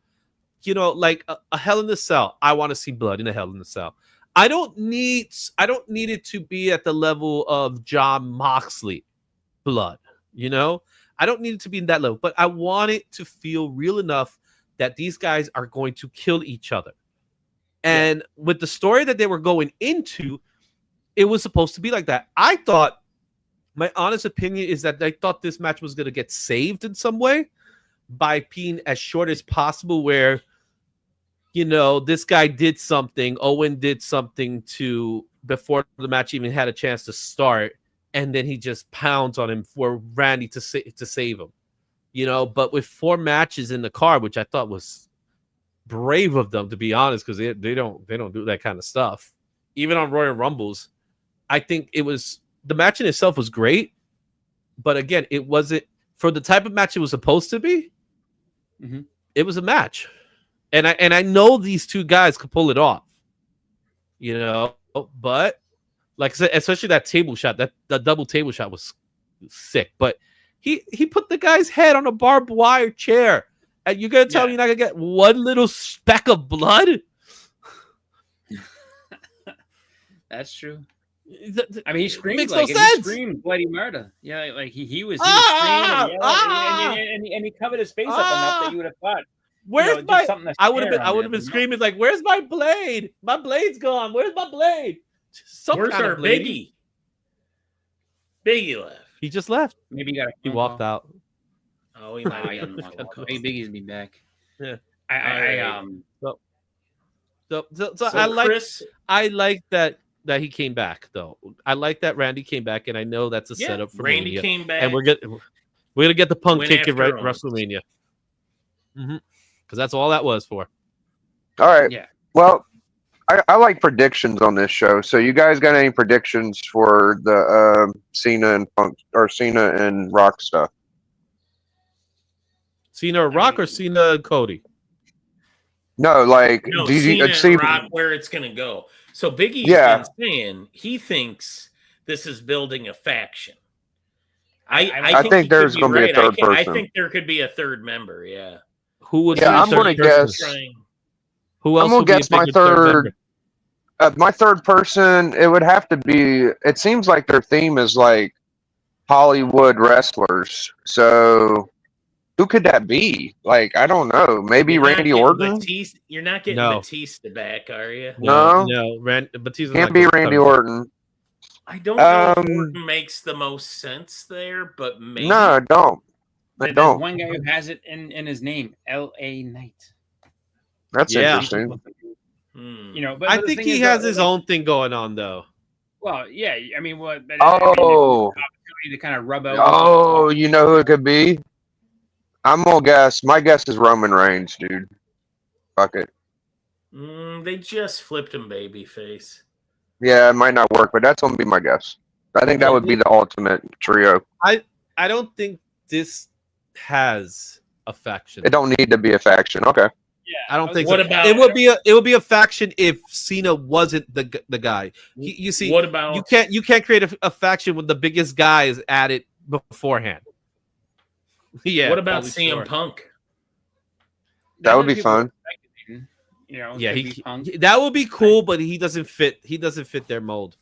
Like a Hell in a Cell. I want to see blood in a Hell in a Cell. I don't need it to be at the level of John Moxley blood. I don't need it to be in that level, but I want it to feel real enough that these guys are going to kill each other. And with the story that they were going into, it was supposed to be like that. I thought, my honest opinion is that I thought this match was going to get saved in some way by being as short as possible, where this guy did something, Owen did something before the match even had a chance to start, and then he just pounds on him for Randy to save him. But with 4 matches in the card, which I thought was brave of them, to be honest, because they don't do that kind of stuff. Even on Royal Rumbles, I think the match in itself was great, but again, it wasn't for the type of match it was supposed to be. Mhm. It was a match. And I know these two guys could pull it off, but like I said, especially that table shot, the double table shot was sick. But he put the guy's head on a barbed wire chair, and you're gonna tell me you're not gonna get one little speck of blood? That's true. I mean, he screamed Makes like no it. He sense. screamed bloody murder. Yeah, like he was Ah! screaming, Ah! and he covered his face up enough that you would have thought. Where's just my? something to I would have stare been. on I would there, have been but no. screaming like, "Where's my blade? My blade's gone. Where's my blade?" Some Where's kind our of blade. Biggie? Biggie left. He just left. Maybe he got a He phone walked call. out. Oh, he Nah, might he have doesn't gotten walk a out. phone call. Biggie's be back. Yeah. I So So I like. Chris, I like that he came back though. I like that Randy came back, and I know that's a yeah, setup for Randy Mania. came back. And we're gonna get the punk Win kick in after Owens. WrestleMania. Because that's all that was for. All right. Yeah. Well, I like predictions on this show. So you guys got any predictions for the Cena and Punk or Cena and Rock stuff? Cena or Rock or Cena and Cody? No, like No, do you Cena see? and Rock, where it's going to go. So Biggie's Yeah. been saying he thinks this is building a faction. I I think he could there's be gonna be a right. third I person. think there could be a third member. Yeah. Who would? Yeah, be I'm the gonna third person? guess. Trying. Who else? I'm gonna would be a guess my big third. member? My third person, it would have to be. It seems like their theme is like Hollywood wrestlers. So who could that be? Like I don't know. Maybe You're not Randy getting Orton. You're not getting No. Batista back, are you? No. Batista's Can't not be gonna Randy come back. Orton. I don't know if Um, Orton makes the most sense there, but maybe. No, I don't. I There's don't. one guy who has it in his name, L.A. Knight. That's Yeah. interesting. Hmm. You know, but I the think thing he is, has though, his like, own thing going on though. Well, yeah. I mean, what? Oh, opportunity to kind of rub out. oh, you know who it could be? I'm gonna guess. My guess is Roman Reigns, dude. Fuck it. They just flipped him babyface. Yeah, it might not work, but that's gonna be my guess. I think that would be the ultimate trio. I don't think this has a faction. It don't need to be a faction. Okay. Yeah. I don't think What so. about- it would be a faction if Cena wasn't the guy. You see, What about you can't create a faction with the biggest guys at it beforehand. Yeah. what about probably CM sure. Punk? That would be People fun. expected, You know, Yeah, it'd be Punk. that would be cool, but he doesn't fit. He doesn't fit their mold.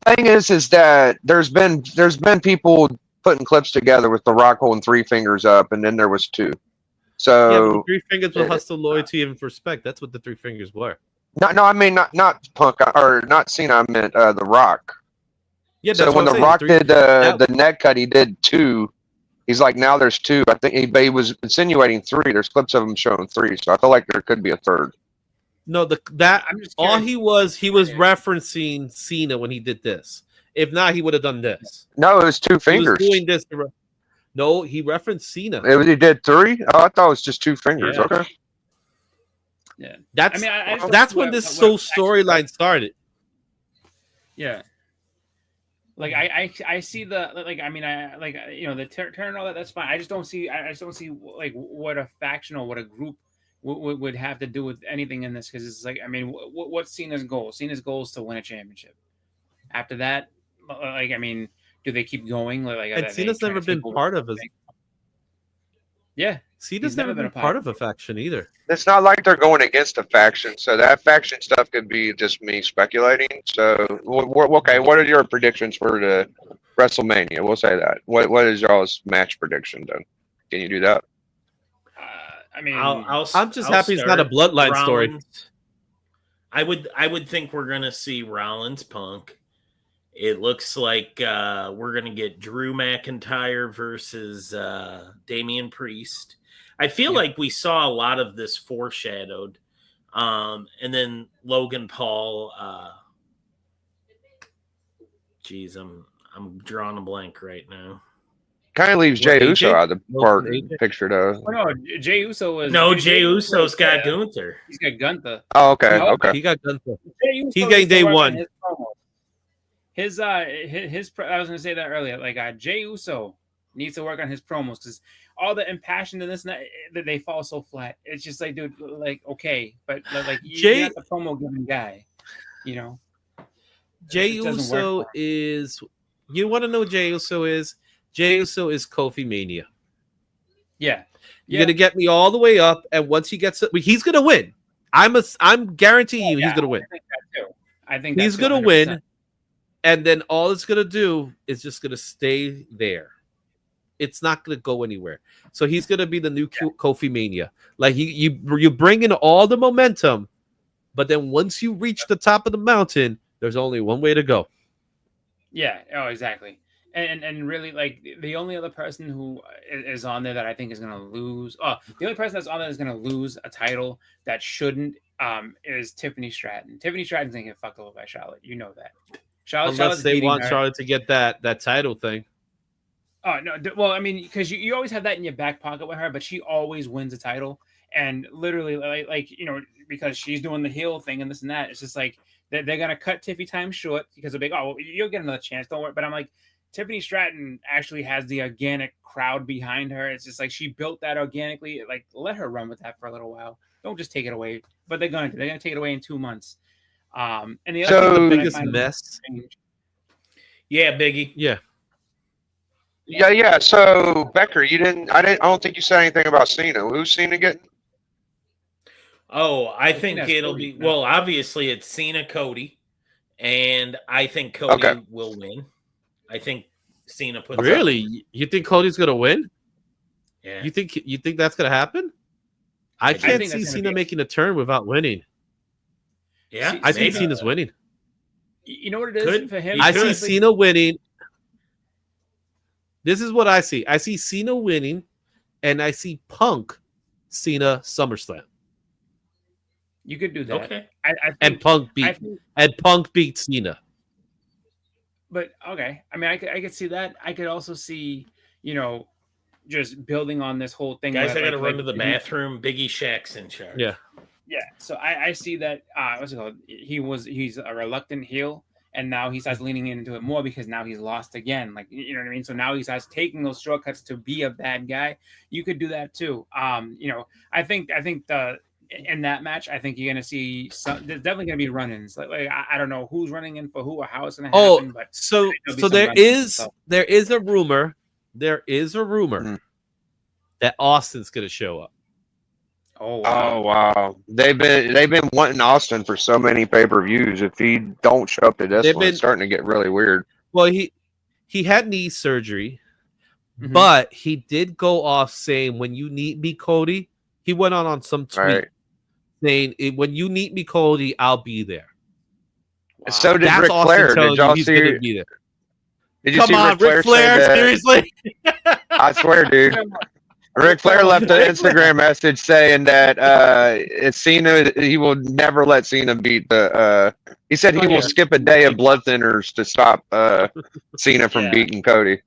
The thing is that there's been people putting clips together with The Rock holding 3 fingers up, and then there was 2. Yeah, but So the 3 fingers will hustle loyalty and respect. That's what the 3 fingers were. no, I mean not Punk or not Cena. I meant The Rock. Yeah, So that's when what The I'm Rock saying. did that- the neck cut, he did 2. He's like, now there's 2. I think he was insinuating 3. There's clips of him showing 3. So I feel like there could be a third. No, I'm just all curious. he was referencing Cena when he did this. If not, he would have done this. No, it was 2 He was fingers. doing this. No, he referenced Cena. He did 3. Oh, I thought it was just 2 fingers. Yeah. Okay. That's I mean, I just don't that's see when what- this what soul faction- storyline started. Yeah. Like I see the like I mean I like you know the turn and all that, that's fine. I just don't see like what a faction or what a group would have to do with anything in this, because it's like I mean what's Cena's goal? Cena's goal is to win a championship. After that, like I mean, do they keep going? Like And are they Cena's trying never to been take over part of a. everything? Yeah, Cena's he's never been part of a faction either. It's not like they're going against a faction, so that faction stuff could be just me speculating. So, okay, what are your predictions for the WrestleMania? We'll say that. What is y'all's match prediction then? Can you do that? I mean, I'm just happy it's not a start. bloodline story. Rollins. I would think we're gonna see Rollins Punk. It looks like we're gonna get Drew McIntyre versus Damian Priest. I feel like we saw a lot of this foreshadowed. And then Logan Paul. Geez, I'm drawing a blank right now. Kind of leaves Jay AJ? Uso out of the part AJ? picture, though. oh, no, Jey Uso was No, Jey Uso's got yeah, Gunther. He's got Gunther. Oh, okay, No, okay. He got Gunther. Jey Uso He's getting needs to day work on one. His promo. I was gonna say that earlier. Like Jey Uso needs to work on his promos, because all the impassioned in this that they fall so flat. It's just like, dude, like okay, but like you're not the promo giving guy, you know. Jey It doesn't work Uso for him. is. You want to know what Jey Uso is? Jey Uso is Kofi Mania. Yeah, You're gonna get me all the way up, and once he gets, he's gonna win. I'm guaranteeing you, he's gonna win. I think that too. I think He's that too, gonna 100%. win, And then all it's gonna do is just gonna stay there. It's not gonna go anywhere. So he's gonna be the new Kofi Mania. Like you bring in all the momentum, but then once you reach the top of the mountain, there's only one way to go. Yeah. Oh, exactly. And really, like, the only other person who is on there that I think is going to lose. Oh, the only person that's on there that's going to lose a title that shouldn't is Tiffany Stratton. Tiffany Stratton's going to get fucked over by Charlotte. You know that. Unless Charlotte's they beating want her. Charlotte to get that title thing. Oh no! Well, I mean, because you always have that in your back pocket with her, but she always wins a title, and literally, like you know, because she's doing the heel thing and this and that. It's just like they're gonna cut Tiffy time short because they're like, oh, well, you'll get another chance, don't worry. But I'm like, Tiffany Stratton actually has the organic crowd behind her. It's just like she built that organically. Like, let her run with that for a little while. Don't just take it away. But they're gonna take it away in 2 months. And the other So- thing that I Biggest find mess. strange- Yeah, Biggie. Yeah. Yeah. So Becker, I don't think you said anything about Cena. Who's Cena getting? Oh, I think think that's it'll Cody, be no? well. Obviously, it's Cena Cody, and I think Cody Okay. will win. I think Cena puts up- Really? You think Cody's gonna win? Yeah. You think that's gonna happen? I can't think see that's gonna Cena be- making a turn without winning. Yeah. I think maybe. Cena's winning. You know what it is Could- for him? he I could. see Cena winning. This is what I see. I see Cena winning, and I see Punk Cena SummerSlam, You could do that. Okay. I and think, Punk beat Cena. but okay. I mean, I could see that. I could also see, you know, just building on this whole thing. Guys, where, I got to like, run to the bathroom. Biggie Shaq's in charge. Yeah. Yeah. So I see that. What's it called? He's a reluctant heel, and now he starts leaning into it more because now he's lost again. Like, you know what I mean? So now he starts taking those shortcuts to be a bad guy. You could do that too. You know, I think in that match, I think you're gonna see there's definitely gonna be run-ins. Like I don't know who's running in for who or how it's gonna happen, but so there'll be so some there run-ins and is stuff. there is a rumor Mhm. that Austin's gonna show up. Oh Oh wow, they've been wanting Austin for so many pay-per-views. If he don't show up to this They've one, been- it's starting to get really weird. Well, he had knee surgery, Mhm. but he did go off saying, "When you need me, Cody," he went on some tweet Right. saying, "When you need me, Cody, I'll be there." And so did That's Ric Austin Flair. telling Did you y'all he's see? gonna be there. Did you Come see on, Ric Ric Flair? Flair, say that? seriously? I swear, dude. Ric Flair left an Instagram message saying that it's Cena. He will never let Cena beat the. He said he Oh, yeah. will skip a day of blood thinners to stop Cena from Yeah. beating Cody.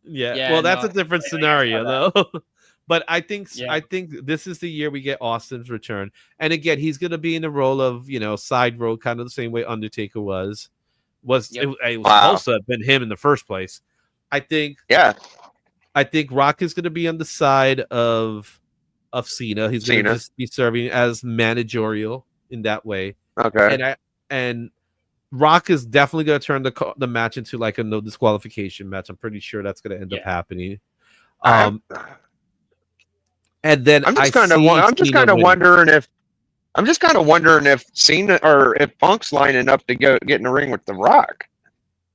Yeah. Yeah, Well, that's no, a different I scenario, saw though. But I think Yeah. I think this is the year we get Austin's return, and again, he's going to be in the role of side role, kind of the same way Undertaker was. Yep. It was Wow. supposed to have been him in the first place. I think Yeah, Rock is going to be on the side of Cena. He's going to Cena. just be serving as managerial in that way, okay. and Rock is definitely going to turn the match into like a no disqualification match. I'm pretty sure that's going to end up Yeah. happening. I'm And then just I kind of see I'm just Cena kind of winning. wondering if Cena or if Punk's lining up to get in the ring with The Rock,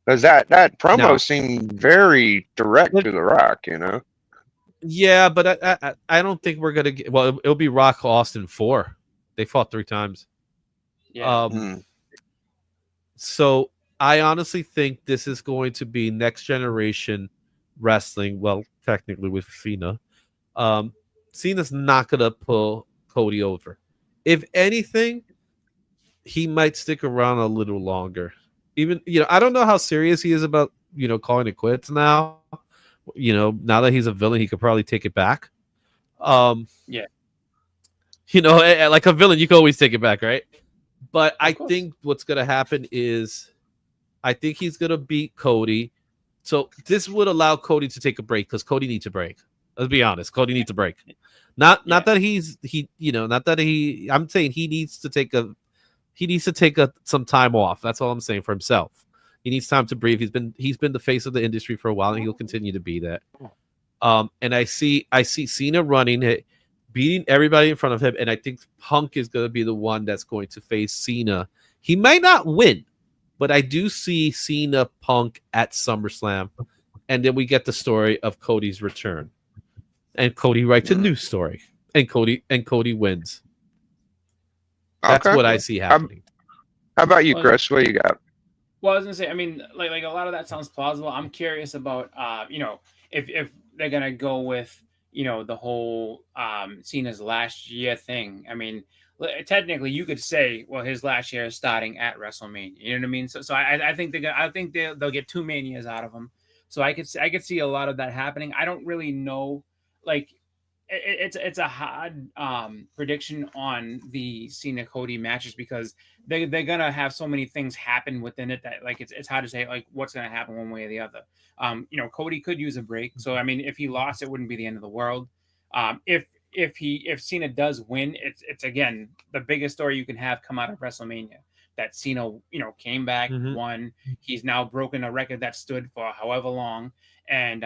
because that promo No. seemed very direct to The Rock. Yeah, but I don't think we're gonna get. Well, it'll be Rock Austin 4. They fought 3 times. Yeah. Hmm. So I honestly think this is going to be next generation wrestling. Well, technically with Cena. Cena's not gonna pull Cody over. If anything, he might stick around a little longer. Even I don't know how serious he is about calling it quits now. Now that he's a villain, he could probably take it back. Yeah. Like a villain, you can always take it back, right? But I course. think what's gonna happen is, I think he's gonna beat Cody. So this would allow Cody to take a break because Cody needs a break. Let's be honest, Cody needs a break. Not that not that he. I'm saying he needs to take some time off. That's all I'm saying for himself. He needs time to breathe. He's been the face of the industry for a while, and he'll continue to be that. And I see Cena running it, beating everybody in front of him, and I think Punk is going to be the one that's going to face Cena. He might not win, But I do see Cena Punk at SummerSlam, and then we get the story of Cody's return, and Cody writes a new story, and Cody wins. That's Okay. what I see happening. How about you, Chris? What you got? Well, I was gonna say, I mean, like a lot of that sounds plausible. I'm curious about, if they're gonna go with, the whole Cena's last year thing. I mean, technically, you could say, well, his last year is starting at WrestleMania. You know what I mean? So I think they'll get 2 Manias out of him. So I could see a lot of that happening. I don't really know, like. It's a hard prediction on the Cena Cody matches because they're gonna have so many things happen within it that like it's hard to say like what's gonna happen one way or the other. Cody could use a break, so I mean if he lost, it wouldn't be the end of the world. If Cena does win, it's again the biggest story you can have come out of WrestleMania. That Cena came back, won. He's now broken a record that stood for however long, and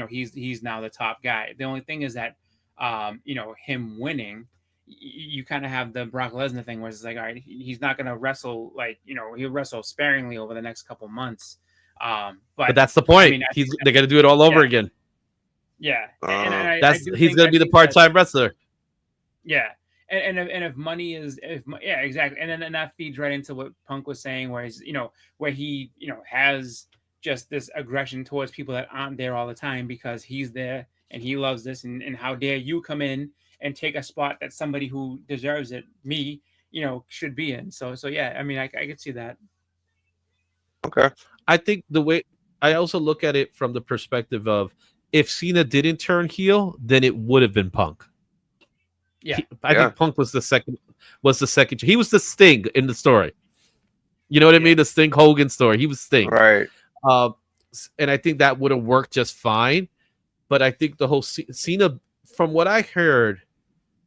he's now the top guy. The only thing is that. Him winning, you kind of have the Brock Lesnar thing where it's like, all right, he's not going to wrestle he'll wrestle sparingly over the next couple months. But that's the point. I mean, they're going to do it all over again. Yeah, He's going to be the part-time wrestler. Yeah, and if money is exactly, and then that feeds right into what Punk was saying, where he's where he has just this aggression towards people that aren't there all the time because he's there. And he loves this, and how dare you come in and take a spot that somebody who deserves it, me, should be in. So yeah, I mean, I could see that. Okay. I think the way I also look at it from the perspective of if Cena didn't turn heel, then it would have been Punk. Yeah, I think Punk was the second. He was the Sting in the story. You know what I mean? The Sting Hogan story. He was Sting, right? And I think that would have worked just fine. But I think the whole Cena, from what I heard,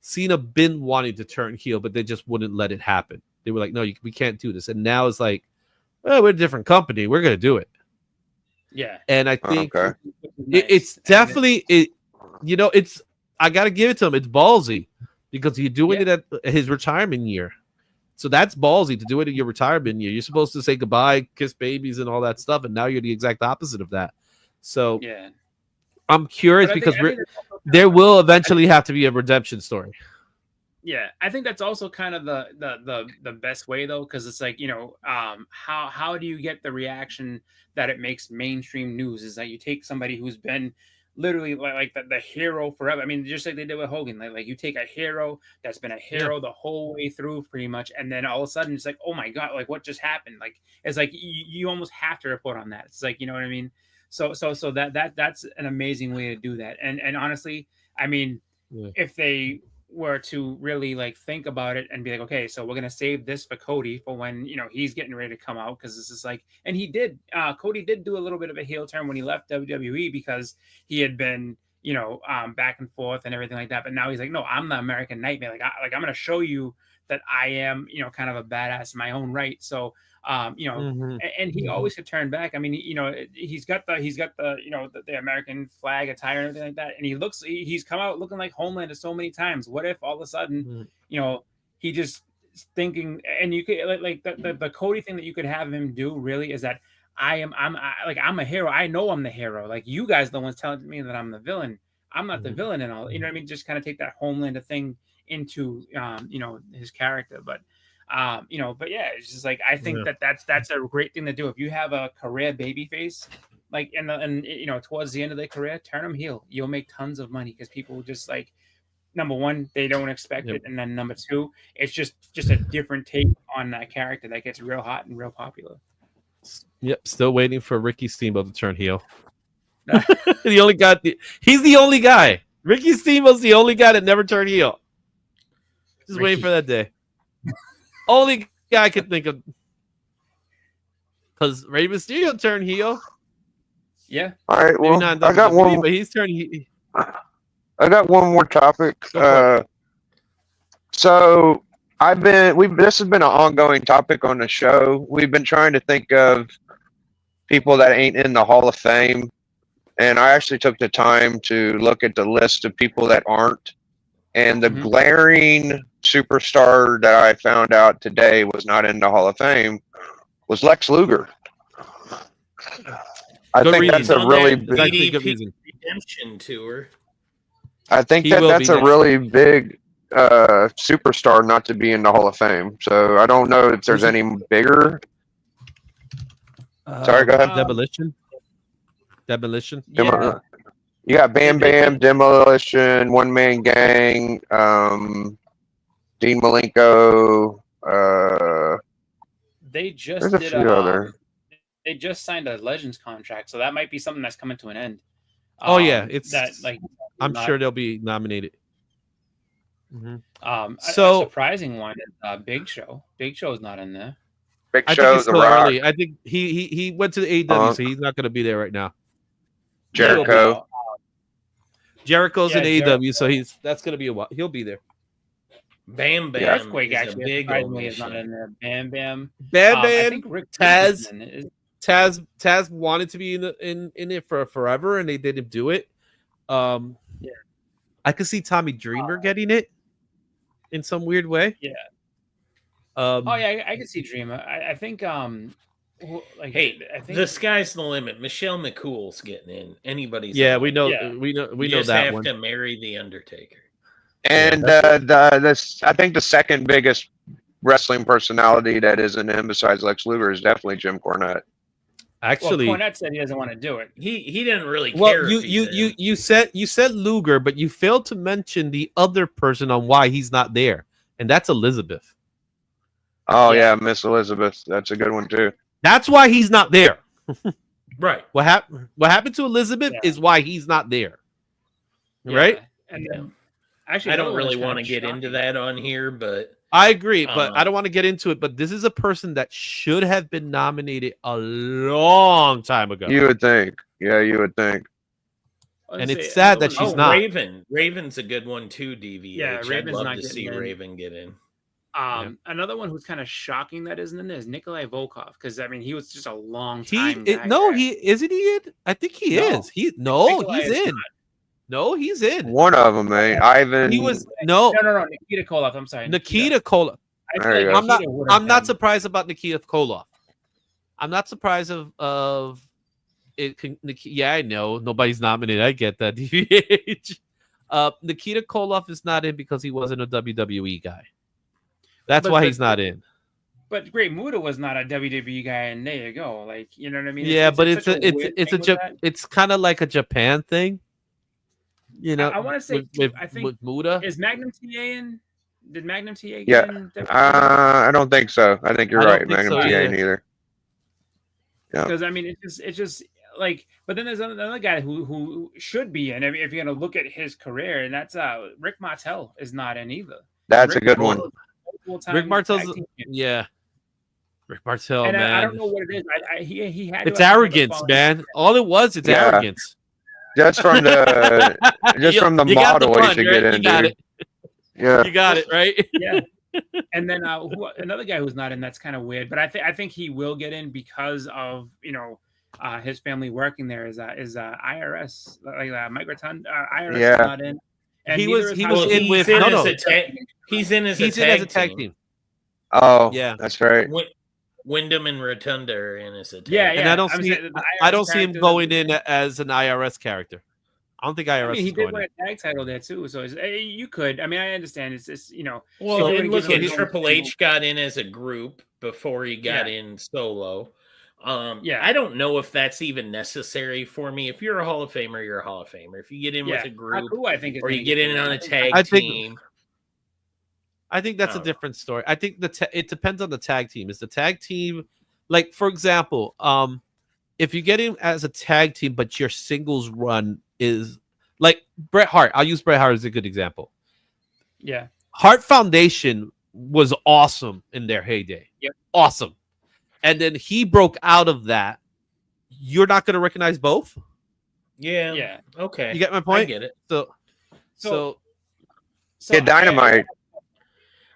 Cena been wanting to turn heel, but they just wouldn't let it happen. They were like, "No, we can't do this." And now it's like, "Well, we're a different company. We're going to do it." Yeah. And I think it's definitely it. It's I got to give it to him. It's ballsy because you're doing it at his retirement year. So that's ballsy to do it in your retirement year. You're supposed to say goodbye, kiss babies, and all that stuff, and now you're the exact opposite of that. So yeah. I'm curious because there will eventually have to be a redemption story. Yeah, I think that's also kind of the best way though, because it's like how do you get the reaction that it makes mainstream news? Is that you take somebody who's been literally like the hero forever. I mean, just like they did with Hogan, like you take a hero that's been a hero the whole way through pretty much, and then all of a sudden it's like, oh my god, like what just happened? Like it's like you almost have to report on that. It's like, you know what I mean? So that's an amazing way to do that. And honestly, I mean, if they were to really like think about it and be like, okay, so we're gonna save this for Cody for when he's getting ready to come out, because this is like, and he did Cody did do a little bit of a heel turn when he left WWE because he had been back and forth and everything like that, but now he's like, no, I'm the American Nightmare, I'm gonna show you that I am kind of a badass in my own right. So and he always could turn back. I mean, he's got the American flag attire and everything like that, and he's come out looking like Homelander so many times. What if all of a sudden he just thinking, and you could like the Cody thing that you could have him do really is that I'm a hero. I know I'm the hero. Like you guys are the ones telling me that I'm the villain. I'm not the villain and all. You know what I mean? Just kind of take that Homelander thing into his character, but yeah, it's just like I think that's a great thing to do. If you have a career babyface, like and towards the end of their career, turn them heel. You'll make tons of money because people just like, number one, they don't expect it, and then number two, it's just a different take on that character that gets real hot and real popular. Yep, still waiting for Ricky Steamboat to turn heel. He's the only guy. Ricky Steamboat's the only guy that never turned heel. Just waiting for that day. Only guy I can think of, because Rey Mysterio turned heel. Yeah. All right. Well, I got one. But he's turned heel. I got one more topic. So this has been an ongoing topic on the show. We've been trying to think of people that ain't in the Hall of Fame, and I actually took the time to look at the list of people that aren't. And the glaring superstar that I found out today was not in the Hall of Fame was Lex Luger. I Good think reason. that's a On really that That's actually a good DDP reason. Redemption tour. I think He that will that's be a next really big superstar not to be in the Hall of Fame. So I don't know if there's Who's it? any bigger. Sorry, go ahead. Demolition. Demolition. Yeah. You got Bam Bam, Demolition, One Man Gang, Dean Malenko. They just There's a did few other. They just signed a Legends contract, so that might be something that's coming to an end. Oh, yeah, it's- that like I'm not- sure they'll be nominated. a So- surprising one is Big Show. Big Show's not in there. Big I think Show, it's The still Rock, early. I think he went to the AEW, so he's not going to be there right now. Jericho. Jericho's in Yeah, AEW, so that's going to be a while. He'll be there. Bam Bam. Earthquake is a actually big surprisingly is not omission. in there. Bam Bam. Bam I Bam. think Rick Taz. Stevenson is- Taz wanted to be in it for forever, and they didn't do it. Yeah. I could see Tommy Dreamer getting it in some weird way. Yeah. Oh yeah, I can see Dreamer. I think like Hey, I think the sky's the limit. Michelle McCool's getting in. Anybody's Yeah, in. we know. Yeah. We know. We You know just that have one. to marry the Undertaker. And I think the second biggest wrestling personality that isn't him besides Lex Luger is definitely Jim Cornette. Actually, well, Cornette said he doesn't want to do it. He didn't really well, care. if he's in. you said Luger, but you failed to mention the other person on why he's not there, and that's Elizabeth. Oh Yeah. yeah, Miss Elizabeth. That's a good one too. That's why he's not there. Right. What happened to Elizabeth Yeah. is why he's not there. Right? Yeah. And Yeah. then, actually, I another don't one really that's want to kinda get into shocking. that on here, but I agree, but I Uh, don't want to get into it. But this is a person that should have been nominated a long time ago. You would think. Yeah, you would think. And it's sad that she's not. Raven's a good one too. DVH. Yeah, I'd Raven's love not to getting see in. Raven get in. Another one who's kind of shocking that isn't in there is Nikolai Volkov, because I mean he was just a long He time. he isn't he in? I think he No. is. He's Nikolai is in. No, he's in. One of them, man. Ivan. He was no No, Nikita Koloff. I'm sorry, Nikita Koloff. I There feel you like go. Nikita would have I'm not been. surprised about Nikita Koloff. I'm not surprised of it. Yeah, I know nobody's nominated. I get that. DVH. Nikita Koloff is not in because he wasn't a WWE guy. That's why he's not in. But Great Muta was not a WWE guy, and there you go. Like, you know what I mean? Yeah, but it's such weird it's thing with that. it's kind of like a Japan thing. You know, I wanna say, I think- with Muda. Is Magnum TA in? Did Magnum TA get Yeah. in? I don't think so. I think you're I don't right. think Magnum so TA either. neither. Yeah. Because I mean, it's just like. But then there's another guy who should be in. I mean, if you're gonna look at his career, and that's Rick Martel is not in either. That's a Rick good one. Martel, multiple-time Rick Martel's tag team champion. yeah. Rick Martel, And man. I don't know what it is. He had. to It's have had the arrogance, following- man. All it was, it's Yeah. arrogance. Just from the from the You got the model he punch, should right? get You in, got dude. it. Yeah. You got it, right? Yeah. And then another guy who's not in, that's kind of weird, but I think he will get in because of his family working there is IRS, like Mike Rotunda. IRS Yeah. is not in. And He neither was- is he Howard was Stern. in with- He's in no, as no. a tag. He's in as He's a in tag as a tag team. Oh, Yeah. that's right. Wyndham and Rotunda are in as a tag. Yeah, And I don't I'm see saying the I IRS don't see him character going doesn't- in as an IRS character. I don't think IRS I mean, he is did going win in. a tag title there too, so you could. I mean, I understand. It's just Well, So- and look so- at so- Triple H got in as a group before he got Yeah. in solo. Yeah. I don't know if that's even necessary for me. If you're a Hall of Famer, you're a Hall of Famer. If you get in with a group, Haku, I think, is or you gonna get in on a tag I think- team, I think that's a Oh. different story. I think it depends on the tag team. Is the tag team like, for example, if you get in as a tag team, but your singles run is like Bret Hart. I'll use Bret Hart as a good example. Yeah, Hart Foundation was awesome in their heyday. Yep. Awesome. And then he broke out of that. You're not going to recognize both? yeah, yeah. okay, You get my I point? get it. So So Yeah, Dynamite.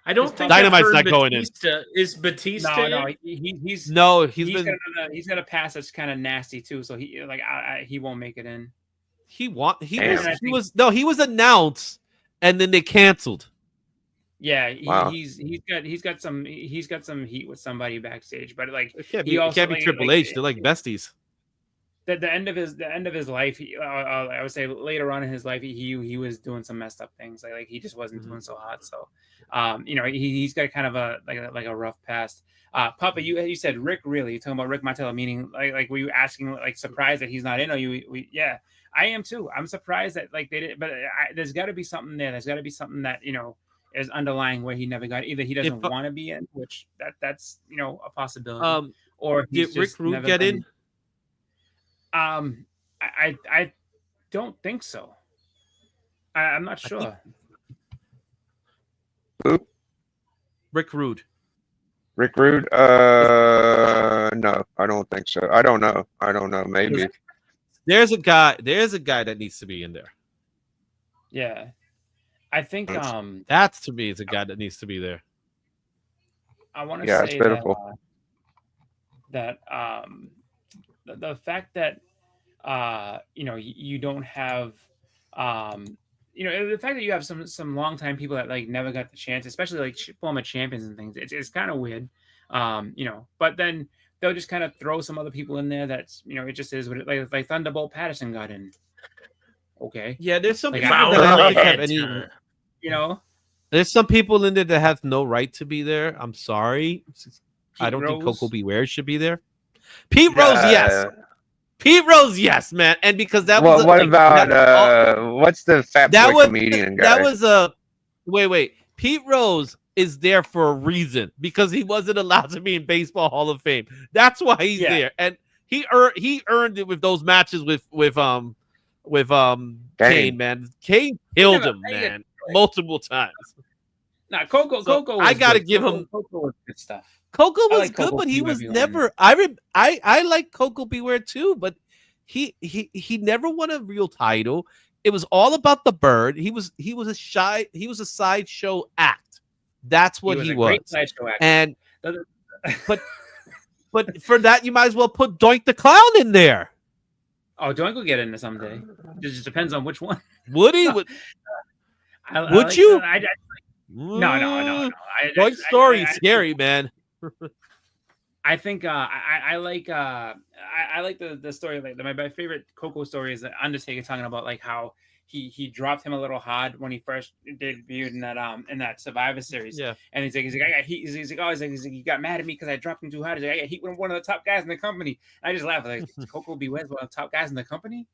I don't It's think Dynamite's I've heard not going in. Batista. Is Batista? No, in? he's no, he's got a pass that's kind of nasty too. So he won't make it in. he Damn. was announced and then they canceled. Yeah, Wow. he's got some heat with somebody backstage, but like It can't he be, it also can't be like, Triple H. They're like besties. the end of his life. I would say later on in his life, he was doing some messed up things. Like he just wasn't doing so hot. So, he's got kind of a rough past. Papa, you said Rick really? You talking about Rick Martello? Meaning like were you asking like surprised that he's not in? Or yeah, I am too. I'm surprised that like they did, but there's got to be something there. There's got to be something that is underlying where he never got. Either he doesn't want to be in, which that's a possibility, or did Rick Rude get in? I don't think so. I'm not sure. Who? Rick Rude. Rick Rude? No, I don't think so. I don't know. Maybe. There's a guy that needs to be in there. Yeah. I think that to me is a guy that needs to be there. I want to Yeah, say it's pitiful. that the fact that you don't have the fact that you have some longtime people that like never got the chance, especially like former champions and things, it's kind of weird. But then they'll just kind of throw some other people in there that's it just is what it like Thunderbolt Patterson got in. Okay. Yeah, there's some Like, people I that don't I don't know. think have any. There's some people in there that have no right to be there. I'm sorry. I don't think Coco Beware should be there. Pete Rose, yes. Pete Rose, yes, man. And because that was what about what's the fat boy comedian guy? That was wait. Pete Rose is there for a reason because he wasn't allowed to be in Baseball Hall of Fame. That's why he's there. And he earned it with those matches with Kane, man. Kane killed him, man, multiple times. Nah, Coco. I gotta give him. Coco was good stuff. Coco was good, but he was never. I like Coco Beware too, but he never won a real title. It was all about the bird. He was a sideshow act. That's what he was. And but for that, you might as well put Doink the Clown in there. Oh, Doink will get into someday. It just depends on which one. Would he? Would you? No. Doink's story is scary, man. I think I like the story. Like my favorite Coco story is the Undertaker talking about like how he dropped him a little hard when he first debuted in that Survivor Series. Yeah, and he's like I got heat. He's like he got mad at me because I dropped him too hard. He's like I got heat with one of the top guys in the company. And I just laughed like Coco Beware one of the top guys in the company.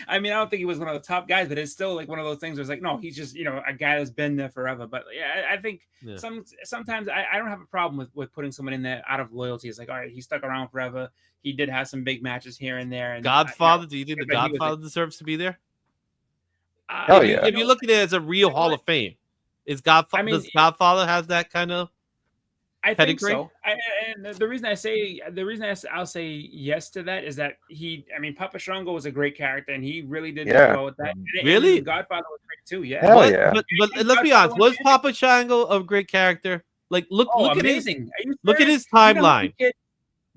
I mean, I don't think he was one of the top guys, but it's still like one of those things where it's like, no, he's just a guy that's been there forever. But yeah, I think sometimes I don't have a problem with putting someone in there out of loyalty. It's like, all right, he stuck around forever. He did have some big matches here and there. And Godfather, do you think the Godfather deserves to be there? Hell yeah! If you look at it as a real Hall of Fame, does Godfather has that kind of? I think so. And the reason I'll say yes to that is that Papa Shango was a great character, and he really did well with that. Really, and Godfather was great too. Yeah. Hell yeah. But let's be honest. Was Papa Shango a great character? Like, look amazing. Look at his timeline.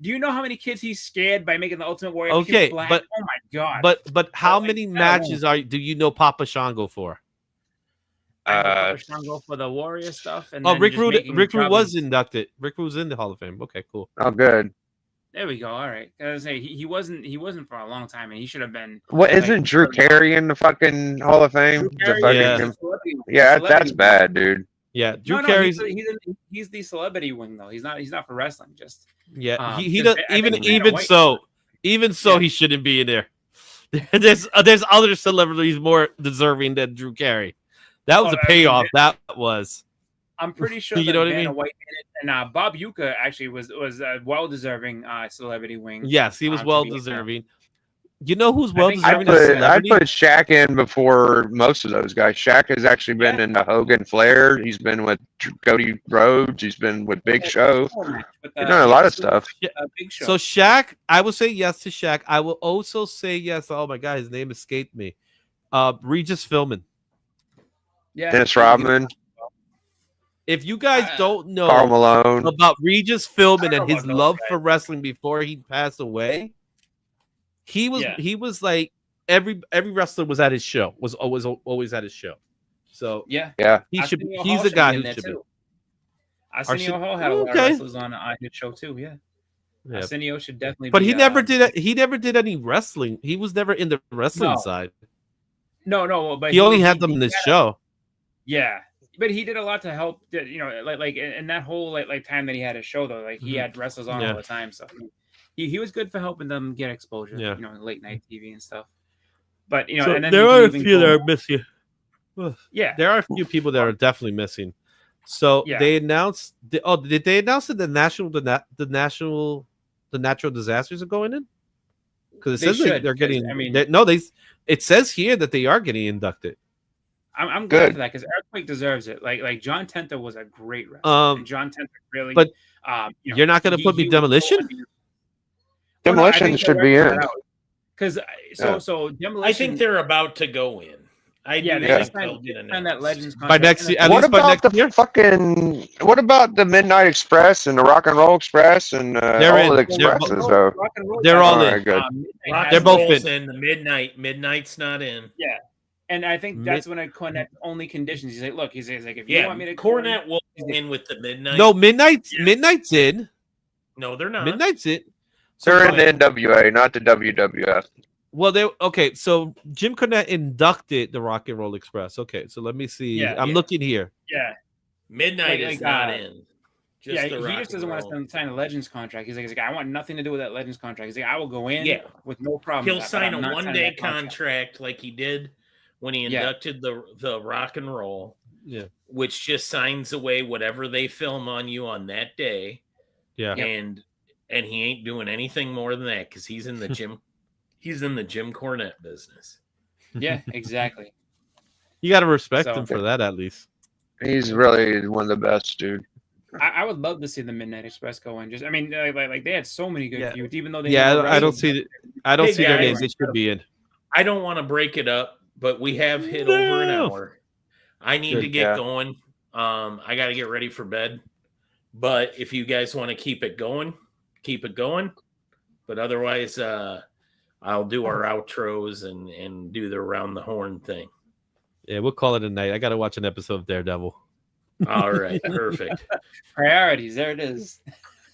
Do you know how many kids he scared by making the Ultimate Warrior? Okay, but oh my god! But how many matches do you know Papa Shango for? Papa Shango for the Warrior stuff. And Rick Rude was inducted. Rick Rude was in the Hall of Fame. Okay, cool. Oh, good. There we go. All right. I was saying he wasn't for a long time, and he should have been. What isn't Drew Carey in the fucking Hall of Fame? That's bad, dude. Yeah, Drew Carey's he's the celebrity wing though. He's not for wrestling. Just he does even so he shouldn't be in there. There's other celebrities more deserving than Drew Carey. That was a payoff. That was. I'm pretty sure you know what I mean. White and Bob Uecker actually was a well deserving celebrity wing. Yes, he was well deserving. You know who's well deserving? I put Shaq in before most of those guys. Shaq has actually been in the Hogan Flair. He's been with Cody Rhodes. He's been with Big Show. He's done a lot of stuff. Big Show. So Shaq, I will say yes to Shaq. I will also say yes. Oh my God, his name escaped me. Regis Philbin. Yeah. Dennis Rodman. If you guys don't know Karl Malone about Regis Philbin and his love for wrestling before he passed away, he was like every wrestler was at his show, was always at his show. So Yeah. Yeah. he's Arsenio the Hall guy be who in there, should be. too. Arsenio Hall had a lot of wrestlers on his show too. Yeah. Yeah. Arsenio should definitely. But be, he never did. He never did any wrestling. He was never in the wrestling No. side. No, but He only had them in this show. Yeah, but he did a lot to help. You know, like in that whole like time that he had a show though, like he had wrestlers on all the time. So he was good for helping them get exposure. Yeah. You know, late night TV and stuff. But you know, So and then there you are a can few even that go- are missing. Yeah, There are a few people that are definitely missing. So Yeah. they announced. Did they announce that the natural disasters are going in? Because it They says like should, they're 'cause, getting. I mean- It says here that they are getting inducted. I'm Good. glad for that because Earthquake deserves it. Like John Tenta was a great wrestler, and John Tenta really. but you know, you're not going to put me he was demolition. so- Well, no, I Demolition think should they're be working in. that out. Because Yeah. so demolition. I think they're about to go in. I do they think signed, they'll get signed that announced. Legends By contract. next And year- at What least by about next the year? fucking? What about the Midnight Express and the Rock and Roll Express and They're all in. of the They're expresses both- though? Rock and Roll They're guys all are, in. Alright, good. Midnight Rock They're and both Roll's in. in. The Midnight's not in. Yeah. And I think that's when Cornette only conditions. He's like, look, he's like, if you Yeah, want me to Cornette will in with the Midnight. No, Midnight's in. No, they're not. Midnight's in. So They're in wait. the NWA, not the WWF. Well, they okay. So Jim Cornette inducted the Rock and Roll Express. Okay, so let me see. Yeah, I'm yeah. looking here. yeah, Midnight Like- is like, not uh, in. yeah. the He Rock just and doesn't want Roll. to sign a Legends contract. He's like, I want nothing to do with that Legends contract. He's like, I will go in, Yeah. with no problem. He'll with that, but sign I'm a not signing one-day that contract like he did when he Yeah. inducted the Rock and Roll, Yeah, which just signs away whatever they film on you on that day, yeah. and he ain't doing anything more than that because he's in the Jim Cornette business. Yeah, exactly. You got to respect So- him for that at least. He's really one of the best, dude. I would love to see the Midnight Express go in. Just, I mean, like they had so many good Yeah. feuds, even though they Yeah, never I don't wrestled. see. I don't Hey, see their guys. names. They should be in. I don't want to break it up, but we have hit over an No. hour. I need Good, to get yeah. going. I got to get ready for bed. But if you guys want to keep it going, keep it going. But otherwise, I'll do our outros and do the around the horn thing. Yeah, we'll call it a night. I got to watch an episode of Daredevil. All right, perfect. Priorities. There it is.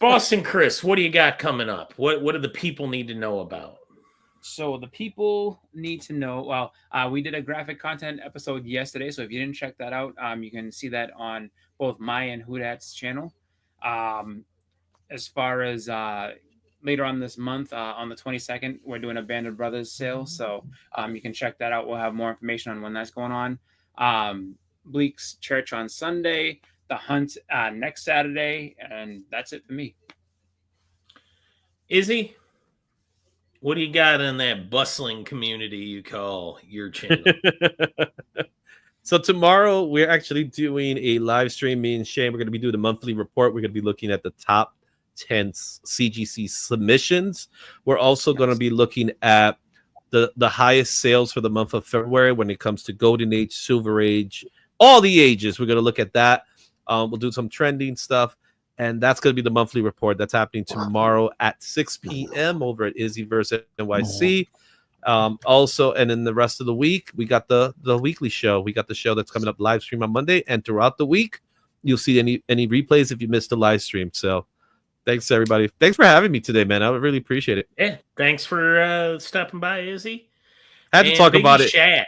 Boston Chris, what do you got coming up? What do the people need to know about? So the people need to know. Well, we did a graphic content episode yesterday, so if you didn't check that out, you can see that on both my and Hudat's channel. As far as later on this month, on the 22nd, we're doing a Band of Brothers sale, so you can check that out. We'll have more information on when that's going on. Bleak's Church on Sunday, The Hunt next Saturday, and that's it for me. Izzy, what do you got in that bustling community you call your channel? So tomorrow we're actually doing a live stream. Me and Shane, we're going to be doing a monthly report. We're going to be looking at the top 10 CGC submissions. We're also going to be looking at the highest sales for the month of February when it comes to Golden Age, Silver Age, all the ages. We're going to look at that. We'll do some trending stuff. And that's going to be the monthly report that's happening tomorrow at 6 p.m. over at Izzyverse NYC. Also, and in the rest of the week, we got the weekly show. We got the show that's coming up live stream on Monday. And throughout the week, you'll see any replays if you missed the live stream. So thanks, everybody. Thanks for having me today, man. I really appreciate it. Yeah, thanks for stopping by, Izzy. I had to And talk Biggie about it. Shaq.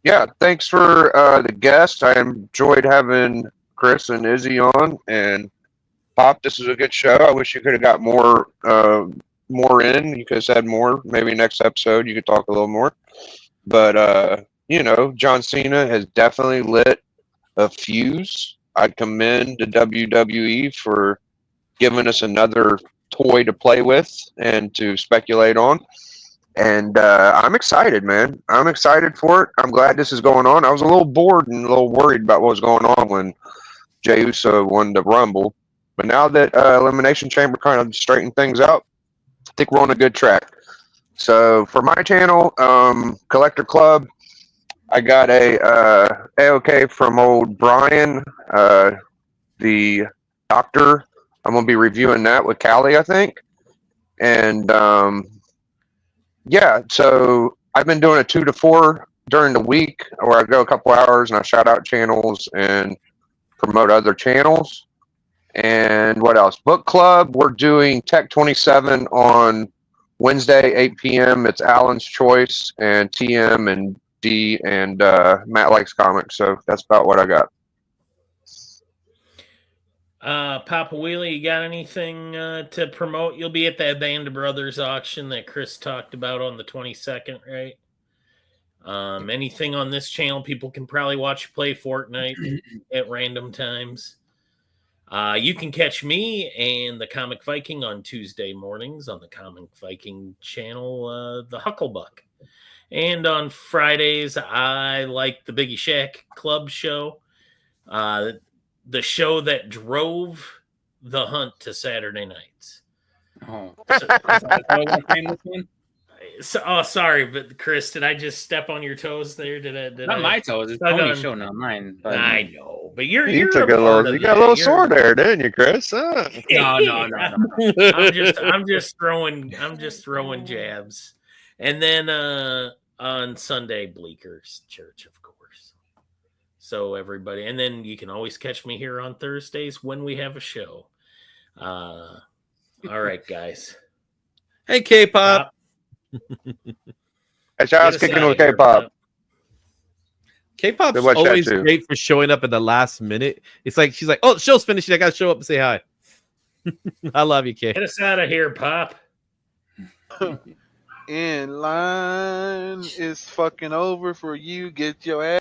Yeah, thanks for the guest. I enjoyed having Chris and Izzy on, and Pop, this is a good show. I wish you could have got more in. You could have said more. Maybe next episode you could talk a little more. But John Cena has definitely lit a fuse. I'd commend the WWE for giving us another toy to play with and to speculate on. And I'm excited, man. I'm excited for it. I'm glad this is going on. I was a little bored and a little worried about what was going on when Jey Uso won the Rumble. But now that Elimination Chamber kind of straightened things out, I think we're on a good track. So for my channel, Collector Club, I got a AOK from old Brian, the doctor. I'm going to be reviewing that with Callie, I think. And yeah, so I've been doing a 2 to 4 during the week where I go a couple hours and I shout out channels and promote other channels. And what else? Book club. We're doing Tech 27 on Wednesday, 8 p.m. It's Alan's Choice and TM and D and Matt likes comics. So that's about what I got. Papa Wheelie, you got anything to promote? You'll be at that Band of Brothers auction that Chris talked about on the 22nd, right? Anything on this channel? People can probably watch you play Fortnite at random times. You can catch me and the Comic Viking on Tuesday mornings on the Comic Viking channel, the Hucklebuck. And on Fridays, I like the Biggie Shack Club show, the show that drove the hunt to Saturday nights. Oh, So, sorry, but Chris, did I just step on your toes there? Did not my toes. It's Tony's show, not mine. But... I know, but you're You took a little. You got a little sore there, didn't you, Chris? No. I'm just throwing jabs, and then on Sunday, Bleeker's Church, of course. So everybody, and then you can always catch me here on Thursdays when we have a show. All right, guys. Hey, K-pop. Hey, Child's kicking with K-pop. K-pop's They watch that always too. great for showing up at the last minute. It's like she's like, "Oh, show's finishing. I gotta show up and say hi." I love you, K. Get us out of here, Pop. In line is fucking over for you. Get your ass.